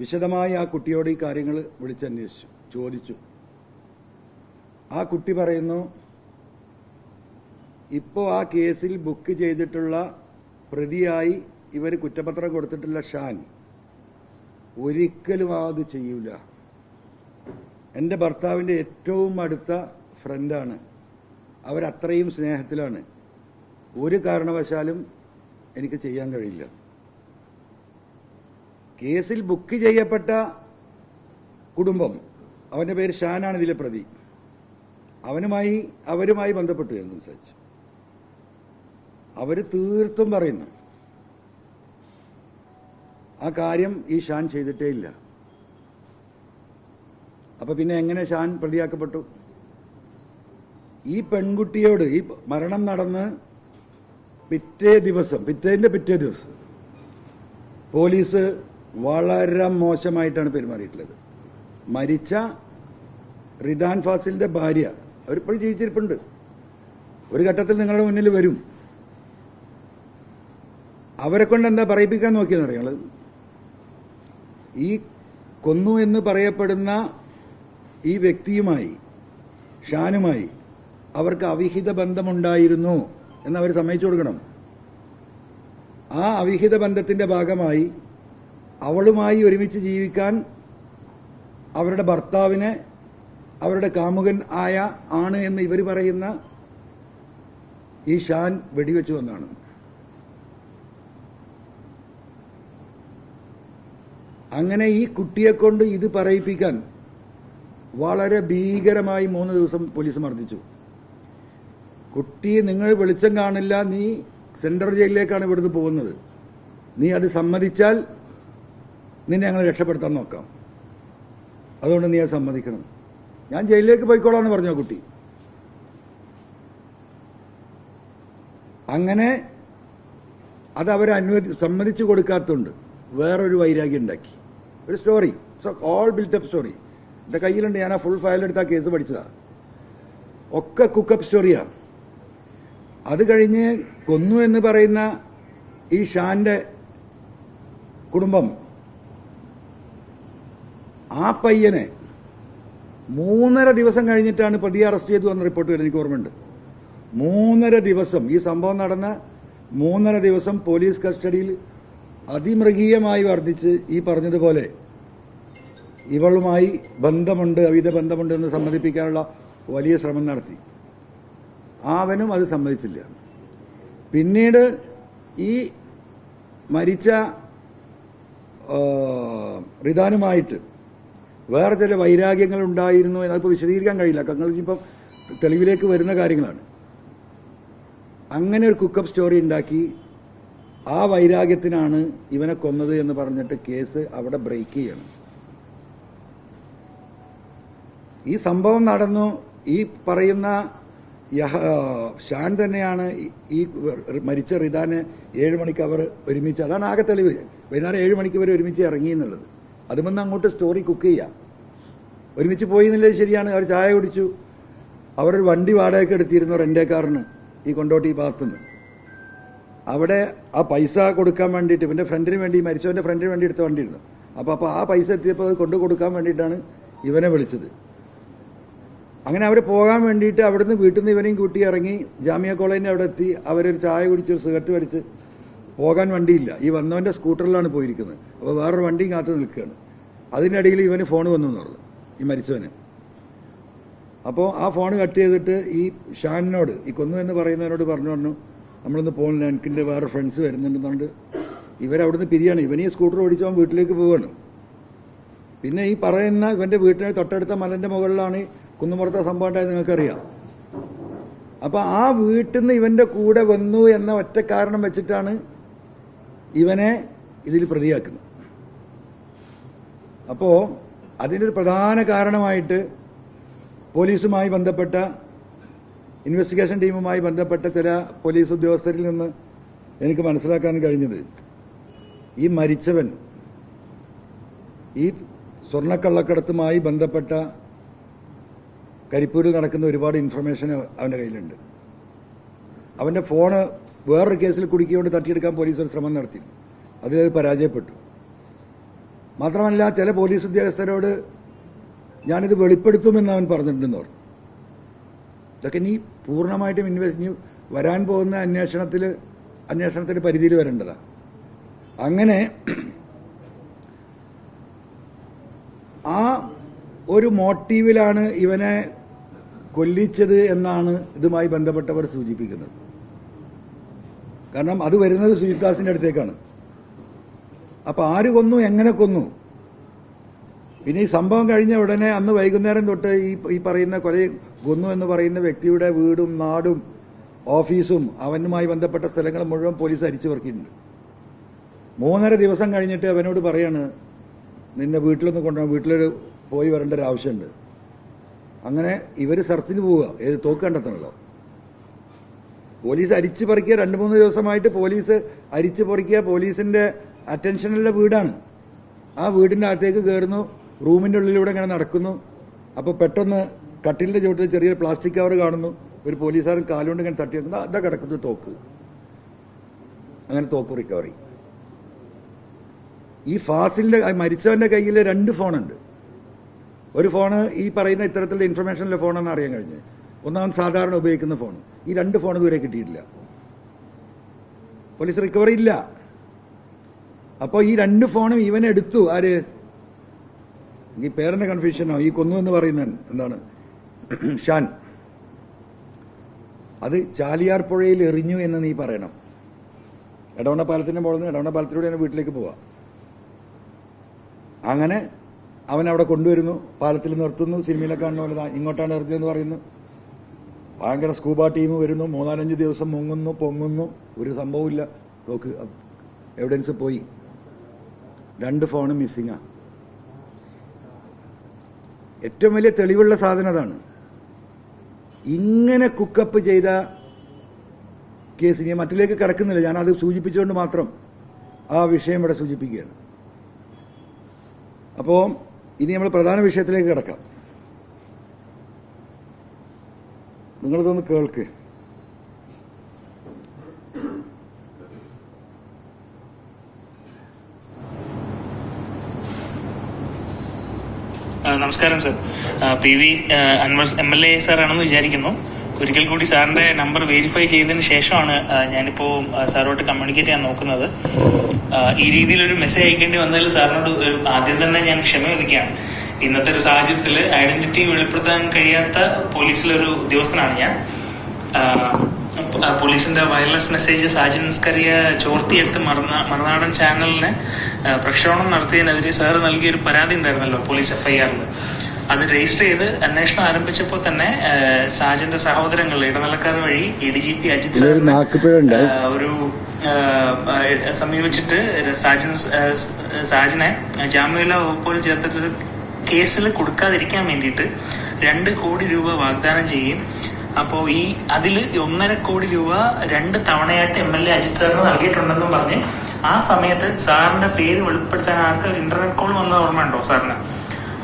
വിശദമായി ആ കുട്ടിയോട് ഈ കാര്യങ്ങൾ വിളിച്ചന്വേഷിച്ചു, ചോദിച്ചു. ആ കുട്ടി പറയുന്നു, ഇപ്പോൾ ആ കേസിൽ ബുക്ക് ചെയ്തിട്ടുള്ള പ്രതിയായി ഇവർ കുറ്റപത്രം കൊടുത്തിട്ടുള്ള ഷാൻ ഒരിക്കലും അത് ചെയ്യൂല. എൻ്റെ ഭർത്താവിൻ്റെ ഏറ്റവും അടുത്ത ഫ്രണ്ടാണ്, അവരത്രയും സ്നേഹത്തിലാണ്, ഒരു കാരണവശാലും എനിക്ക് ചെയ്യാൻ കഴിയില്ല. കേസിൽ ബുക്ക് ചെയ്യപ്പെട്ട കുടുംബം, അവൻ്റെ പേര് ഷാനാണ് ഇതിലെ പ്രതി, അവരുമായി ബന്ധപ്പെട്ടു എന്ന് സംസാരിച്ചു. അവർ തീർത്തും പറയുന്നു ആ കാര്യം ഈ ഷാൻ ചെയ്തിട്ടേ ഇല്ല. അപ്പൊ പിന്നെ എങ്ങനെ ഷാൻ പ്രതിയാക്കപ്പെട്ടു? ഈ പെൺകുട്ടിയോട് ഈ മരണം നടന്ന് പിറ്റേ ദിവസം പോലീസ് വളരെ മോശമായിട്ടാണ് പെരുമാറിയിട്ടുള്ളത്. മരിച്ച റിദാൻ ഫാസിലിന്റെ ഭാര്യ അവരിപ്പോഴും ജീവിച്ചിരിപ്പുണ്ട്, ഒരു ഘട്ടത്തിൽ നിങ്ങളുടെ മുന്നിൽ വരും. അവരെ കൊണ്ട് എന്താ പറയിപ്പിക്കാൻ നോക്കിയെന്നറിയാം. ഈ കൊന്നു എന്ന് പറയപ്പെടുന്ന ഈ വ്യക്തിയുമായി, ഷാനുമായി അവർക്ക് അവിഹിത ബന്ധമുണ്ടായിരുന്നു എന്നവർ സമ്മതിച്ചു കൊടുക്കണം. ആ അവിഹിത ബന്ധത്തിന്റെ ഭാഗമായി അവളുമായി ഒരുമിച്ച് ജീവിക്കാൻ അവരുടെ ഭർത്താവിനെ അവരുടെ കാമുകൻ ആണ് എന്ന് ഇവർ പറയുന്ന ഈ ഷാൻ വെടിവെച്ചു വന്നാണ്. അങ്ങനെ ഈ കുട്ടിയെ കൊണ്ട് ഇത് പറയിപ്പിക്കാൻ വളരെ ഭീകരമായി 3 ദിവസം പോലീസ് മർദ്ദിച്ചു. കുട്ടി, നിങ്ങൾ വെളിച്ചം കാണില്ല, നീ സെൻട്രൽ ജയിലിലേക്കാണ് ഇവിടുന്ന് പോകുന്നത്, നീ അത് സമ്മതിച്ചാൽ നിന്നെ ഞങ്ങൾ രക്ഷപ്പെടുത്താൻ നോക്കാം, അതുകൊണ്ട് നീ അത് സമ്മതിക്കണം. ഞാൻ ജയിലിലേക്ക് പോയിക്കോളാന്ന് പറഞ്ഞു ആ കുട്ടി. അങ്ങനെ അത് അവരെ സമ്മതിച്ചു കൊടുക്കാത്തതുകൊണ്ട് വേറൊരു വൈരാഗ്യം ഉണ്ടാക്കി. ഒരു സ്റ്റോറി, ഓൾ ബിൽറ്റപ്പ് സ്റ്റോറി എൻ്റെ കയ്യിലുണ്ട്. ഞാൻ ആ ഫുൾ ഫയലെടുത്ത് ആ കേസ് പഠിച്ചതാ. ഒക്കെ കുക്കപ്പ് സ്റ്റോറിയാണ്. അത് കഴിഞ്ഞ് കൊന്നു എന്ന് പറയുന്ന ഈ ഷാന്റെ കുടുംബം ആ പയ്യനെ 3.5 ദിവസം കഴിഞ്ഞിട്ടാണ് പ്രതിയെ അറസ്റ്റ് ചെയ്തു എന്ന റിപ്പോർട്ട് വരുന്നത്. എനിക്ക് ഓർമ്മയുണ്ട്. 3.5 ദിവസം, ഈ സംഭവം നടന്ന 3.5 ദിവസം പോലീസ് കസ്റ്റഡിയിൽ അതിമൃഗീയമായി വർദ്ധിച്ച് ഈ പറഞ്ഞതുപോലെ ഇവളുമായി ബന്ധമുണ്ട്, അവിധ ബന്ധമുണ്ട് എന്ന് സമ്മതിപ്പിക്കാനുള്ള വലിയ ശ്രമം നടത്തി. അവനും അത് സമ്മതിച്ചില്ല. പിന്നീട് ഈ മരിച്ച റിദാനുമായിട്ട് വേറെ ചില വൈരാഗ്യങ്ങൾ ഉണ്ടായിരുന്നു എന്നതിപ്പോൾ വിശദീകരിക്കാൻ കഴിയില്ല. ഇപ്പം തെളിവിലേക്ക് വരുന്ന കാര്യങ്ങളാണ്. അങ്ങനെ ഒരു കുക്കപ്പ് സ്റ്റോറി ഉണ്ടാക്കി ആ വൈരാഗ്യത്തിനാണ് ഇവനെ കൊന്നത് എന്ന് പറഞ്ഞിട്ട് കേസ് അവിടെ ബ്രേക്ക് ചെയ്യണം. ഈ സംഭവം നടന്നു. ഈ പറയുന്ന ഷാൻ തന്നെയാണ് ഈ മരിച്ച റിദാനെ 7 മണിക്ക് അവർ ഒരുമിച്ച്, അതാണ് ആകെ തെളിവ്, വൈകുന്നേരം 7 മണിക്ക് ഇവർ ഒരുമിച്ച് ഇറങ്ങി എന്നുള്ളത്. അതുമെന്ന് അങ്ങോട്ട് സ്റ്റോറി കുക്ക് ചെയ്യാം. ഒരുമിച്ച് പോയി എന്നുള്ളത് ശരിയാണ്. അവർ ചായ കുടിച്ചു. അവരൊരു വണ്ടി വാടകയ്ക്ക് എടുത്തിരുന്നു, റെന്റേക്കാറിന്, ഈ കൊണ്ടോട്ടി ഭാഗത്തുനിന്ന്. അവിടെ ആ പൈസ കൊടുക്കാൻ വേണ്ടിയിട്ട് ഇവൻ്റെ ഫ്രണ്ടിന് വേണ്ടി, മരിച്ചവൻ്റെ ഫ്രണ്ടിന് വേണ്ടി എടുത്ത വണ്ടിയിരുന്നു. അപ്പോൾ ആ പൈസ എത്തിയപ്പോൾ അത് കൊണ്ടു കൊടുക്കാൻ വേണ്ടിയിട്ടാണ് ഇവനെ വിളിച്ചത്. അങ്ങനെ അവർ പോകാൻ വേണ്ടിയിട്ട് അവിടുന്ന് വീട്ടിൽ നിന്ന് ഇവനെയും കൂട്ടി ഇറങ്ങി ജാമിയ കോളേജിൻ്റെ അവിടെ എത്തി. അവരൊരു ചായ കുടിച്ച് സിഗരറ്റ് വലിച്ച് പോകാൻ വണ്ടിയില്ല. ഈ വന്നവൻ്റെ സ്കൂട്ടറിലാണ് പോയിരിക്കുന്നത്. അപ്പോൾ വേറൊരു വണ്ടിയും കാത്തു നിൽക്കുകയാണ്. അതിനിടയിൽ ഇവന് ഫോൺ വന്നു എന്ന് പറഞ്ഞു, ഈ മരിച്ചവന്. അപ്പോൾ ആ ഫോൺ കട്ട് ചെയ്തിട്ട് ഈ ഷാനിനോട്, ഈ കൊന്നു എന്ന് പറയുന്നവനോട് പറഞ്ഞു, നമ്മളൊന്ന് പോകുന്നില്ല, എനിക്കിൻ്റെ വേറെ ഫ്രണ്ട്സ് വരുന്നുണ്ടെന്നുണ്ട് ഇവരവിടുന്ന് പിരിയാണ്. ഇവനീ സ്കൂട്ടർ ഓടിച്ചവൻ വീട്ടിലേക്ക് പോവുകയാണ്. പിന്നെ ഈ പറയുന്ന ഇവൻ്റെ വീട്ടിന് തൊട്ടടുത്ത മലൻ്റെ മുകളിലാണ് കുന്നുമുറത്തെ സംഭവം ഉണ്ടായത്, നിങ്ങൾക്കറിയാം. അപ്പോൾ ആ വീട്ടിൽ നിന്ന് ഇവൻ്റെ കൂടെ വന്നു എന്ന ഒറ്റ കാരണം വെച്ചിട്ടാണ് ഇവനെ ഇതിൽ പ്രതിയാക്കുന്നത്. അപ്പോൾ അതിൻ്റെ ഒരു പ്രധാന കാരണമായിട്ട് പോലീസുമായി ബന്ധപ്പെട്ട ഇൻവെസ്റ്റിഗേഷൻ ടീമുമായി ബന്ധപ്പെട്ട ചില പോലീസ് ഉദ്യോഗസ്ഥരിൽ നിന്ന് എനിക്ക് മനസ്സിലാക്കാൻ കഴിഞ്ഞത്, ഈ മരിച്ചവൻ ഈ സ്വർണ്ണക്കള്ളക്കടത്തുമായി ബന്ധപ്പെട്ട കരിപ്പൂരിൽ നടക്കുന്ന ഒരുപാട് ഇൻഫർമേഷൻ അവൻ്റെ കയ്യിലുണ്ട്. അവൻ്റെ ഫോണ് വേറൊരു കേസിൽ കുടുക്കിക്കൊണ്ട് തട്ടിയെടുക്കാൻ പോലീസ് ഒരു ശ്രമം നടത്തി, അതിലത് പരാജയപ്പെട്ടു. മാത്രമല്ല ചില പോലീസ് ഉദ്യോഗസ്ഥരോട് ഞാനിത് വെളിപ്പെടുത്തുമെന്ന് അവൻ പറഞ്ഞിട്ടുണ്ടെന്ന് പറഞ്ഞു. ഇതൊക്കെ ഇനി പൂർണ്ണമായിട്ടും ഇനി വരാൻ പോകുന്ന അന്വേഷണത്തിൻ്റെ പരിധിയിൽ വരേണ്ടതാണ്. അങ്ങനെ ആ ഒരു മോട്ടീവിലാണ് ഇവനെ കൊല്ലിച്ചത് എന്നാണ് ഇതുമായി ബന്ധപ്പെട്ടവർ സൂചിപ്പിക്കുന്നത്. കാരണം അത് വരുന്നത് സുജിത്ദാസിൻ്റെ അടുത്തേക്കാണ്. അപ്പോൾ ആര് കൊന്നു, എങ്ങനെ കൊന്നു, പിന്നെ ഈ സംഭവം കഴിഞ്ഞ ഉടനെ അന്ന് വൈകുന്നേരം തൊട്ട് ഈ പറയുന്ന കൊന്നു എന്ന് പറയുന്ന വ്യക്തിയുടെ വീടും നാടും ഓഫീസും അവനുമായി ബന്ധപ്പെട്ട സ്ഥലങ്ങൾ മുഴുവൻ പോലീസ് അരിച്ചു പെറുക്കിയിട്ടുണ്ട്. 3.5 ദിവസം കഴിഞ്ഞിട്ട് അവനോട് പറയാണ്, നിന്നെ വീട്ടിലൊന്ന് കൊണ്ടുപോകാൻ, വീട്ടിൽ പോയി വരേണ്ട ഒരു ആവശ്യമുണ്ട്. അങ്ങനെ ഇവർ സെർച്ചിന് പോവുക, ഏത് തോക്ക് കണ്ടെത്തണല്ലോ. പോലീസ് അരിച്ചു പറിക്കുക, 2-3 ദിവസമായിട്ട് പോലീസ് അരിച്ചു പറിക്കുക. പോലീസിന്റെ അറ്റൻഷനുള്ള വീടാണ്. ആ വീടിൻ്റെ അകത്തേക്ക് കയറുന്നു, റൂമിൻ്റെ ഉള്ളിലൂടെ ഇങ്ങനെ നടക്കുന്നു. അപ്പോൾ പെട്ടെന്ന് കട്ടിലിൻ്റെ ചുവട്ടിൽ ചെറിയൊരു പ്ലാസ്റ്റിക് കവർ കാണുന്നു. ഒരു പോലീസുകാരൻ കാലുകൊണ്ട് ഇങ്ങനെ തട്ടി വെക്കുന്നു, അതാ കിടക്കുന്നു തോക്ക്. അങ്ങനെ തോക്ക് റിക്കവറി. ഈ ഫാസിലിൻ്റെ മരിച്ചവൻ്റെ കയ്യിൽ 2 ഫോണുണ്ട്. ഒരു ഫോണ് ഈ പറയുന്ന ഇത്തരത്തിലുള്ള ഇൻഫർമേഷനിലെ ഫോണെന്ന് അറിയാൻ കഴിഞ്ഞത്. ഒന്നാമൻ സാധാരണ ഉപയോഗിക്കുന്ന ഫോൺ. ഈ 2 ഫോൺ ഇതുവരെ കിട്ടിയിട്ടില്ല, പോലീസ് റിക്കവറി ഇല്ല. അപ്പോൾ ഈ 2 ഫോണും ഇവനെടുത്തു. ആര്? ഈ പേരൻ്റെ കൺഫ്യൂഷനോ, ഈ കൊന്നു എന്ന് പറയുന്ന എന്താണ്, ഷാൻ. അത് ചാലിയാർ പുഴയിൽ എറിഞ്ഞു എന്ന് നീ പറയണം. എടവണ്ണ പാലത്തിൻ്റെ മുകളിൽ നിന്ന് എടവണ്ണ പാലത്തിലൂടെ ഞാൻ വീട്ടിലേക്ക് പോവാം. അങ്ങനെ അവൻ അവിടെ കൊണ്ടുവരുന്നു, പാലത്തിൽ നിർത്തുന്നു. സിനിമയിലൊക്കെ കാണുന്ന പോലെ ഇങ്ങോട്ടാണ് എറിഞ്ഞതെന്ന് പറയുന്നു. ഭയങ്കര സ്കൂബ ടീം വരുന്നു. 3-4 ദിവസം മുങ്ങുന്നു, പൊങ്ങുന്നു, ഒരു സംഭവമില്ല. തോക്ക് എവിഡൻസ് പോയി. 2 ഫോണും മിസ്സിങ്ങാ. ഏറ്റവും വലിയ തെളിവുള്ള സാധനം അതാണ്. ഇങ്ങനെ കുക്കപ്പ് ചെയ്ത കേസ് ഞാൻ മറ്റിലേക്ക് കിടക്കുന്നില്ല, ഞാനത് സൂചിപ്പിച്ചുകൊണ്ട് മാത്രം ആ വിഷയം ഇവിടെ സൂചിപ്പിക്കുകയാണ്. അപ്പോൾ ഇനി നമ്മൾ പ്രധാന വിഷയത്തിലേക്ക് കിടക്കാം. നിങ്ങളിതൊന്ന് കേൾക്ക്. നമസ്കാരം സർ. PV അൻവർ MLA സാറാണെന്ന് വിചാരിക്കുന്നു. ഒരിക്കൽ കൂടി സാറിന്റെ നമ്പർ വെരിഫൈ ചെയ്തതിന് ശേഷമാണ് ഞാനിപ്പോ സാറോട്ട് കമ്മ്യൂണിക്കേറ്റ് ചെയ്യാൻ നോക്കുന്നത്. ഈ രീതിയിലൊരു മെസ്സേജ് അയക്കേണ്ടി വന്നതിൽ സാറിനോട് ആദ്യം തന്നെ ഞാൻ ക്ഷമ ചോദിക്കുകയാണ്. ഇന്നത്തെ ഒരു സാഹചര്യത്തിൽ ഐഡന്റിറ്റി വെളിപ്പെടുത്താൻ കഴിയാത്ത പോലീസിലൊരു ഉദ്യോഗസ്ഥനാണ് ഞാൻ. പോലീസിന്റെ വയർലെസ് മെസ്സേജ് സാജൻ നിസ്കറിയ ചോർത്തിയെടുത്ത് മറുനാടൻ ചാനലിന് പ്രക്ഷേപണം നടത്തിയതിനെതിരെ സാറ് നൽകിയൊരു പരാതി ഉണ്ടായിരുന്നല്ലോ പോലീസ് FIR-ൽ. അത് രജിസ്റ്റർ ചെയ്ത് അന്വേഷണം ആരംഭിച്ചപ്പോൾ തന്നെ സാജന്റെ സഹോദരങ്ങൾ ഇടനിലക്കാർ വഴി ADGP അജിത് ഒരു സമീപിച്ചിട്ട് സാജനെ ജാമ്യമില്ലാ വകുപ്പുകൾ ചേർത്തിട്ടൊരു കേസിൽ കൊടുക്കാതിരിക്കാൻ വേണ്ടിയിട്ട് 2 കോടി രൂപ വാഗ്ദാനം ചെയ്യും. അപ്പോ അതിൽ 1.5 കോടി രൂപ 2 തവണയായിട്ട് MLA അജിത് സാറിന് നൽകിയിട്ടുണ്ടെന്നും പറഞ്ഞ് ആ സമയത്ത് സാറിന്റെ പേര് വെളിപ്പെടുത്താനായിട്ട് ഒരു ഇന്റർനെറ്റ് കോൾ വന്നത് ഓർമ്മയുണ്ടോ സാറിന്?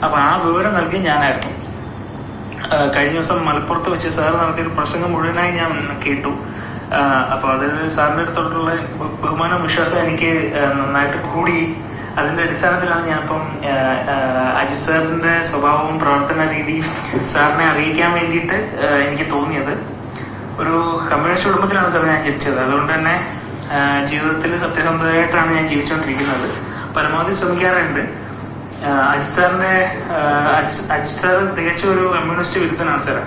അപ്പൊ ആ വിവരം നൽകി ഞാനായിരുന്നു. കഴിഞ്ഞ ദിവസം മലപ്പുറത്ത് വെച്ച് സാർ നടത്തിയൊരു പ്രസംഗം മുഴുവനായി ഞാൻ കേട്ടു. അപ്പൊ അതിൽ സാറിന്റെ അടുത്തോട്ടുള്ള ബഹുമാനവും വിശ്വാസം എനിക്ക് നന്നായിട്ട് കൂടി. അതിന്റെ അടിസ്ഥാനത്തിലാണ് ഞാനിപ്പം അജിത് സാറിന്റെ സ്വഭാവവും പ്രവർത്തന രീതിയും സാറിനെ അറിയിക്കാൻ വേണ്ടിയിട്ട് എനിക്ക് തോന്നിയത്. ഒരു കമ്മ്യൂണിസ്റ്റ് കുടുംബത്തിലാണ് സാർ ഞാൻ ജനിച്ചത്. അതുകൊണ്ട് തന്നെ ജീവിതത്തിൽ സത്യസന്ധമായിട്ടാണ് ഞാൻ ജീവിച്ചുകൊണ്ടിരിക്കുന്നത്. പരമാവധി ശ്രമിക്കാറുണ്ട്. അജിത് സാർ തികച്ചും ഒരു കമ്മ്യൂണിസ്റ്റ് വിരുദ്ധനാണ് സാർ.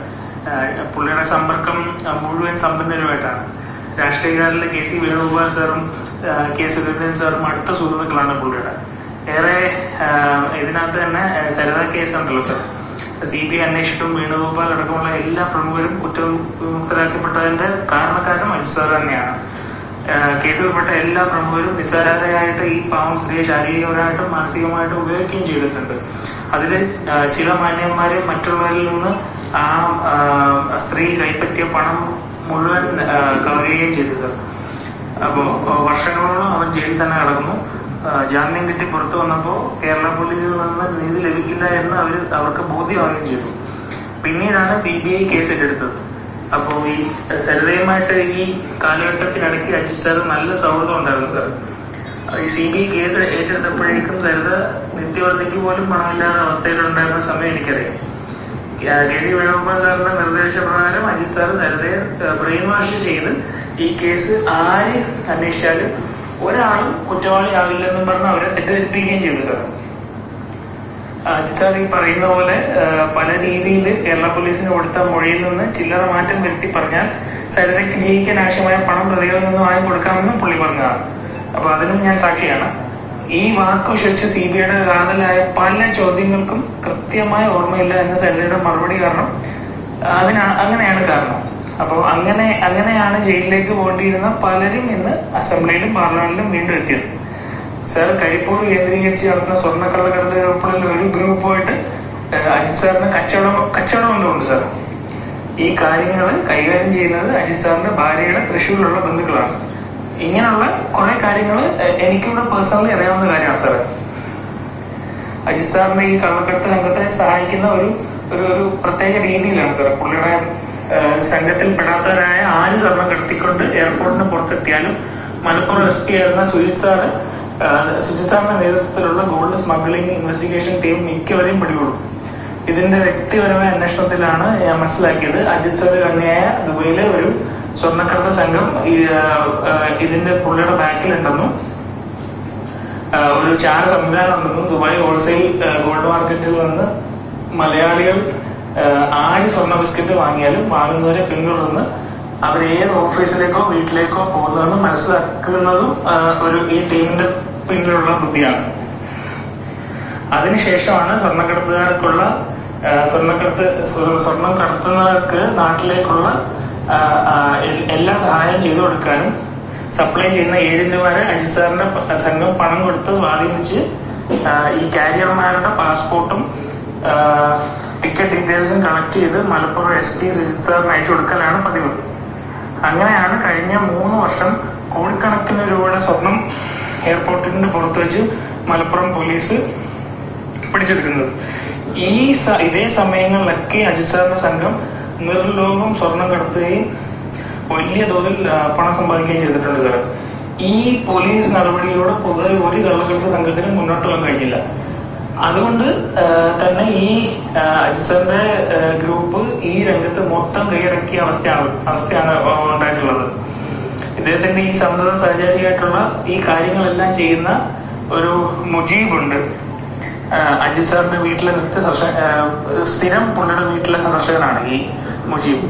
പുള്ളിയുടെ സമ്പർക്കം മുഴുവൻ സമ്പന്നരുമായിട്ടാണ്. രാഷ്ട്രീയക്കാരിലെ കെ സി വേണുഗോപാൽ സാറും കെ സുരേന്ദ്രൻ സാറും അടുത്ത സുഹൃത്തുക്കളാണ് പുള്ളിയുടെ. ഏറെ ഇതിനകത്ത് തന്നെ സരിത കേസ് ഉണ്ടല്ലോ സാർ, CBI അന്വേഷിച്ചിട്ടും വേണുഗോപാൽ അടക്കമുള്ള എല്ലാ പ്രമുഖരും കുറ്റവിമുക്തരാക്കപ്പെട്ടതിന്റെ കാരണക്കാരും അജിത് സാർ തന്നെയാണ്. കേസിൽപ്പെട്ട എല്ലാ പ്രമുഖരും നിസ്സാരരായിട്ട് ഈ പാവം സ്ത്രീയെ ശാരീരികമായിട്ടും മാനസികമായിട്ടും ഉപയോഗിക്കുകയും ചെയ്തിട്ടുണ്ട്. അതിൽ ചില മാന്യന്മാരെ മറ്റുള്ളവരിൽ നിന്ന് ആ സ്ത്രീ കൈപ്പറ്റിയ പണം മുഴുവൻ കവർ ചെയ്യുകയും ചെയ്തു സാർ. അപ്പോൾ വർഷങ്ങളോളം അവൻ ജയിലിൽ തന്നെ കിടക്കുന്നു. ജാമ്യം കിട്ടി പുറത്തു വന്നപ്പോൾ കേരള പോലീസിൽ നിന്ന് നീതി ലഭിക്കില്ല എന്ന് അവർക്ക് ബോധ്യമാവുകയും ചെയ്തു. പിന്നീടാണ് CBI കേസ് ഏറ്റെടുത്തത്. അപ്പോൾ ഈ സരിതയുമായിട്ട് ഈ കാലഘട്ടത്തിനിടയ്ക്ക് അജിത് സാർ നല്ല സൗഹൃദം ഉണ്ടായിരുന്നു സാർ. ഈ CBI കേസ് ഏറ്റെടുത്തപ്പോഴേക്കും സരിത നിത്യവർത്തിക്ക് പോലും പണമില്ലാത്ത അവസ്ഥയിലുണ്ടായിരുന്ന സമയം എനിക്കറിയാം. കെ സി വേണുഗോപാൽ സാറിന്റെ നിർദ്ദേശപ്രകാരം അജിത് സാർ സരിതയെ ബ്രെയിൻ വാഷ് ചെയ്ത് ഈ കേസ് ആര് അന്വേഷിച്ചാലും ഒരാളും കുറ്റവാളിയാവില്ലെന്നും പറഞ്ഞ് അവരെ തെറ്റിദ്ധരിപ്പിക്കുകയും ചെയ്തു സാർ. അജിത് സാർ ഈ പറയുന്ന പോലെ പല രീതിയിൽ കേരള പോലീസിന് കൊടുത്ത മൊഴിയിൽ നിന്ന് ചില്ലറ മാറ്റം വരുത്തി പറഞ്ഞാൽ സരിതയ്ക്ക് ജീവിക്കാൻ ആവശ്യമായ പണം പ്രതികളിൽ നിന്ന് വാങ്ങി കൊടുക്കാമെന്നും പുള്ളി പറഞ്ഞതാണ്. അപ്പൊ അതിനും ഞാൻ സാക്ഷിയാണ്. ഈ വാക്ക് വിശ്വസിച്ച് CBIയുടെ കാതലായ പല ചോദ്യങ്ങൾക്കും കൃത്യമായ ഓർമ്മയില്ല എന്ന സരിതയുടെ മറുപടി കാരണം അങ്ങനെയാണ് കാരണം. അപ്പോൾ അങ്ങനെയാണ് ജയിലിലേക്ക് പോകേണ്ടിയിരുന്ന പലരും ഇന്ന് അസംബ്ലിയിലും പാർലമെന്റിലും വീണ്ടും എത്തിയത്. സാർ കരിപ്പൂർ കേന്ദ്രീകരിച്ച് നടത്തുന്ന സ്വർണ്ണക്കള്ളക്കടത്ത് ഗ്രൂപ്പുകളിൽ ഒരു ഗ്രൂപ്പുമായിട്ട് അജിത് സാറിന് കച്ചവടം എന്തുകൊണ്ട് സാർ? ഈ കാര്യങ്ങൾ കൈകാര്യം ചെയ്യുന്നത് അജിത് സാറിന്റെ ഭാര്യയുടെ തൃശ്ശൂരിലുള്ള ബന്ധുക്കളാണ്. ഇങ്ങനെയുള്ള കുറെ കാര്യങ്ങൾ എനിക്കിവിടെ പേഴ്സണലി അറിയാവുന്ന കാര്യമാണ് സാർ. അജിത് സാറിന്റെ ഈ കള്ളക്കടത്ത് സംഘത്തെ സഹായിക്കുന്ന ഒരു പ്രത്യേക രീതിയിലാണ് സാർ. പുള്ളിയുടെ സംഘത്തിൽ പെടാത്തവരായ ആര് സ്വർണം കടത്തിക്കൊണ്ട് എയർപോർട്ടിന് പുറത്തെത്തിയാലും മലപ്പുറം SP ആയിരുന്ന സുജിത് സാറിന്റെ നേതൃത്വത്തിലുള്ള ഗോൾഡ് സ്മഗ്ലിംഗ് ഇൻവെസ്റ്റിഗേഷൻ ടീം മിക്കവരെയും പിടികൂടും. ഇതിന്റെ വ്യക്തിപരമായ അന്വേഷണത്തിലാണ് ഞാൻ മനസ്സിലാക്കിയത് അജിത് സാർ കണ്ണിയായ ദുബൈയിലെ ഒരു സ്വർണ്ണക്കടത്ത് സംഘം ഇതിന്റെ പുള്ളിയുടെ ബാക്കിലുണ്ടെന്നും ഒരു ചാര സംവിധാനം ഉണ്ടെന്നും ദുബായ് ഹോൾസെയിൽ ഗോൾഡ് മാർക്കറ്റിൽ നിന്ന് മലയാളികൾ ആര് സ്വർണ്ണ ബിസ്ക്കറ്റ് വാങ്ങിയാലും വാങ്ങുന്നവരെ പിന്തുടർന്ന് അവരേത് ഓഫീസിലേക്കോ വീട്ടിലേക്കോ പോകുന്നതെന്ന് മനസ്സിലാക്കുന്നതും ഈ ടീമിന്റെ പിന്നിലുള്ള ബുദ്ധിയാണ്. അതിനുശേഷമാണ് സ്വർണം കടത്തുന്നവർക്ക് നാട്ടിലേക്കുള്ള എല്ലാ സഹായം ചെയ്തു കൊടുക്കാനും സപ്ലൈ ചെയ്യുന്ന ഏജന്റുമാരെ അജിത് സാറിന്റെ സംഘം പണം കൊടുത്ത് സ്വാധീനിച്ച് ഈ കാരിയർമാരുടെ പാസ്പോർട്ടും ടിക്കറ്റ് ഡീറ്റെയിൽസും കളക്ട് ചെയ്ത് മലപ്പുറം SP സുജിത് സാറിന് അയച്ചു കൊടുക്കലാണ് പതിവ്. അങ്ങനെയാണ് കഴിഞ്ഞ 3 വർഷം കോടിക്കണക്കിന് രൂപയുടെ സ്വർണം എയർപോർട്ടിന്റെ പുറത്ത് വെച്ച് മലപ്പുറം പോലീസ് പിടിച്ചെടുക്കുന്നത്. ഇതേ സമയങ്ങളിലൊക്കെ അജിത് സാറിന്റെ സംഘം നിർലോഭം സ്വർണം കടത്തുകയും വലിയ തോതിൽ പണം സമ്പാദിക്കുകയും ചെയ്തിട്ടുണ്ട് സാർ. ഈ പോലീസ് നടപടിയിലൂടെ പൊതുവെ ഒരു കള്ളക്കടത്ത് സംഘത്തിന് മുന്നോട്ട് പോകാൻ കഴിഞ്ഞില്ല. അതുകൊണ്ട് തന്നെ ഈ അജിത് സാറിന്റെ ഗ്രൂപ്പ് ഈ രംഗത്ത് മൊത്തം കൈയടക്കിയ അവസ്ഥയാണ് ഉണ്ടായിട്ടുള്ളത്. ഇദ്ദേഹത്തിന്റെ ഈ സന്തത സഹചാരിയായിട്ടുള്ള ഈ കാര്യങ്ങളെല്ലാം ചെയ്യുന്ന ഒരു മുജീബുണ്ട്. അജിത് സാറിന്റെ വീട്ടിലെ സ്ഥിരം പുള്ളിയുടെ വീട്ടിലെ സന്ദർശകനാണ് ഈ മുജീബ്.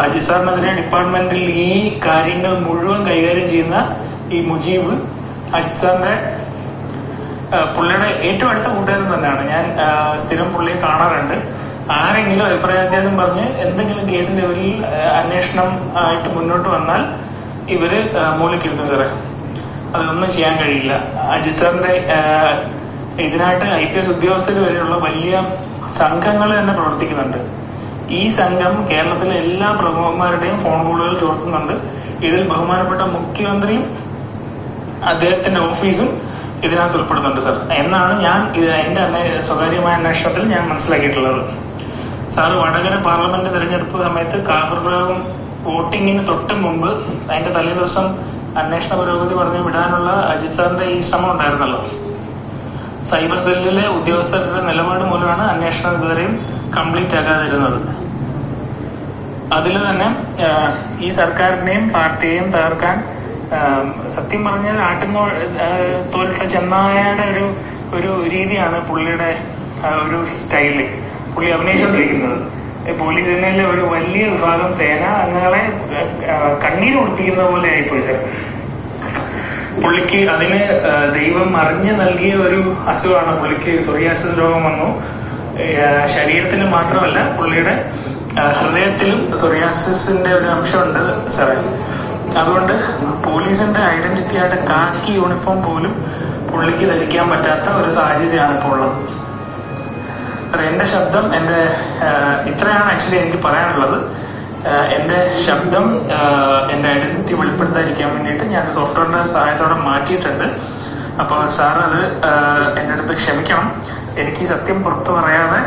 അജിത് സാറിനെതിരെ ഡിപ്പാർട്ട്മെന്റിൽ ഈ കാര്യങ്ങൾ മുഴുവൻ കൈകാര്യം ചെയ്യുന്ന ഈ മുജീബ് അജിത് സാറിന്റെ പുള്ളിയുടെ ഏറ്റവും അടുത്ത കൂട്ടുകാരൻ തന്നെയാണ്. ഞാൻ സ്ഥിരം പുള്ളിയെ കാണാറുണ്ട്. ആരെങ്കിലും അഭിപ്രായ വ്യത്യാസം പറഞ്ഞ് എന്തെങ്കിലും കേസിന്റെ പേരിൽ അന്വേഷണം ആയിട്ട് മുന്നോട്ട് വന്നാൽ ഇവര് മൂലക്കിരുത്തും സാറേ. അതൊന്നും ചെയ്യാൻ കഴിയില്ല. അജിത് സാറിന്റെ ഇതിനായിട്ട് IPS ഉദ്യോഗസ്ഥർ വരെയുള്ള വലിയ സംഘങ്ങൾ തന്നെ പ്രവർത്തിക്കുന്നുണ്ട്. ഈ സംഘം കേരളത്തിലെ എല്ലാ പ്രമുഖന്മാരുടെയും ഫോൺ കോളുകൾ ചോർത്തുന്നുണ്ട്. ഇതിൽ ബഹുമാനപ്പെട്ട മുഖ്യമന്ത്രിയും അദ്ദേഹത്തിന്റെ ഓഫീസും ഇതിനകത്ത് ഉൾപ്പെടുന്നുണ്ട് സാർ എന്നാണ് ഞാൻ എന്റെ സ്വകാര്യമായ അന്വേഷണത്തിൽ ഞാൻ മനസ്സിലാക്കിയിട്ടുള്ളത്. സാർ വടകര പാർലമെന്റ് തെരഞ്ഞെടുപ്പ് സമയത്ത് കാഫർ പ്രയോഗം വോട്ടിങ്ങിന് തൊട്ട് മുമ്പ് അതിന്റെ തലേ ദിവസം അന്വേഷണ പുരോഗതി പറഞ്ഞു വിടാനുള്ള അജിത് സാറിന്റെ ഈ ശ്രമം ഉണ്ടായിരുന്നല്ലോ. സൈബർ സെല്ലിലെ ഉദ്യോഗസ്ഥരുടെ നിലപാട് മൂലമാണ് അന്വേഷണം ഇതുവരെയും കംപ്ലീറ്റ് ആകാതിരുന്നത്. അതിൽ തന്നെ ഈ സർക്കാരിനെയും പാർട്ടിയെയും തകർക്കാൻ സത്യം പറഞ്ഞാൽ തോലിട്ട ചെന്നായയുടെ ഒരു രീതിയാണ് പുള്ളിയുടെ ഒരു സ്റ്റൈല് പുള്ളി അഭിനയിച്ചുകൊണ്ടിരിക്കുന്നത്. പോലീസ് സേനയിലെ ഒരു വലിയ വിഭാഗം സേന അംഗങ്ങളെ കണ്ണീര് കുടിപ്പിക്കുന്ന പോലെ ആയിപ്പോയി സാർ. പുള്ളിക്ക് അതിന് ദൈവം അറിഞ്ഞു നൽകിയ ഒരു അസുഖമാണ്. പുള്ളിക്ക് സോറിയാസിസ് രോഗം വന്നു. ശരീരത്തിൽ മാത്രമല്ല, പുള്ളിയുടെ ഹൃദയത്തിലും സോറിയാസിസിന്റെ ഒരു അംശമുണ്ട് സാറേ. അതുകൊണ്ട് പോലീസിന്റെ ഐഡന്റിറ്റി ആയിട്ട് കാക്കി യൂണിഫോം പോലും പുള്ളിക്ക് ധരിക്കാൻ പറ്റാത്ത ഒരു സാഹചര്യമാണ് ഇപ്പോൾ ഉള്ളത്. എന്റെ ശബ്ദം ഇത്രയാണ് ആക്ച്വലി എനിക്ക് പറയാനുള്ളത്. എന്റെ ശബ്ദം എന്റെ ഐഡന്റിറ്റി വെളിപ്പെടുത്താതിരിക്കാൻ വേണ്ടിയിട്ട് ഞാൻ സോഫ്റ്റ്വെയറിന്റെ സഹായത്തോടെ മാറ്റിയിട്ടുണ്ട്. അപ്പോൾ സാർ അത് എൻ്റെ അടുത്ത് ക്ഷമിക്കണം. എനിക്ക് സത്യം പുറത്തു പറയാതെ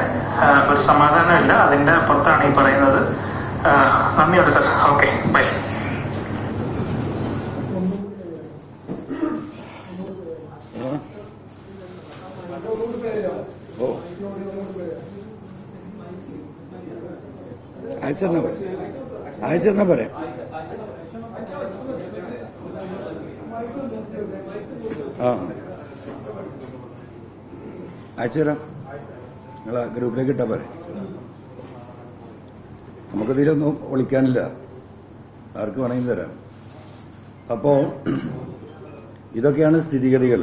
ഒരു സമാധാനമില്ല. അതിന്റെ പുറത്താണ് ഈ പറയുന്നത്. നന്ദിയുണ്ട് സാർ. Okay, by. അയച്ചെന്നാ പറയാം. അയച്ചുതരാം. നിങ്ങളെ ഗ്രൂപ്പിലേക്ക് ഇട്ടാ പറയാം. നമുക്കിതിലൊന്നും വിളിക്കാനില്ല, ആർക്ക് വേണമെങ്കിലും തരാം. അപ്പോൾ ഇതൊക്കെയാണ് സ്ഥിതിഗതികൾ.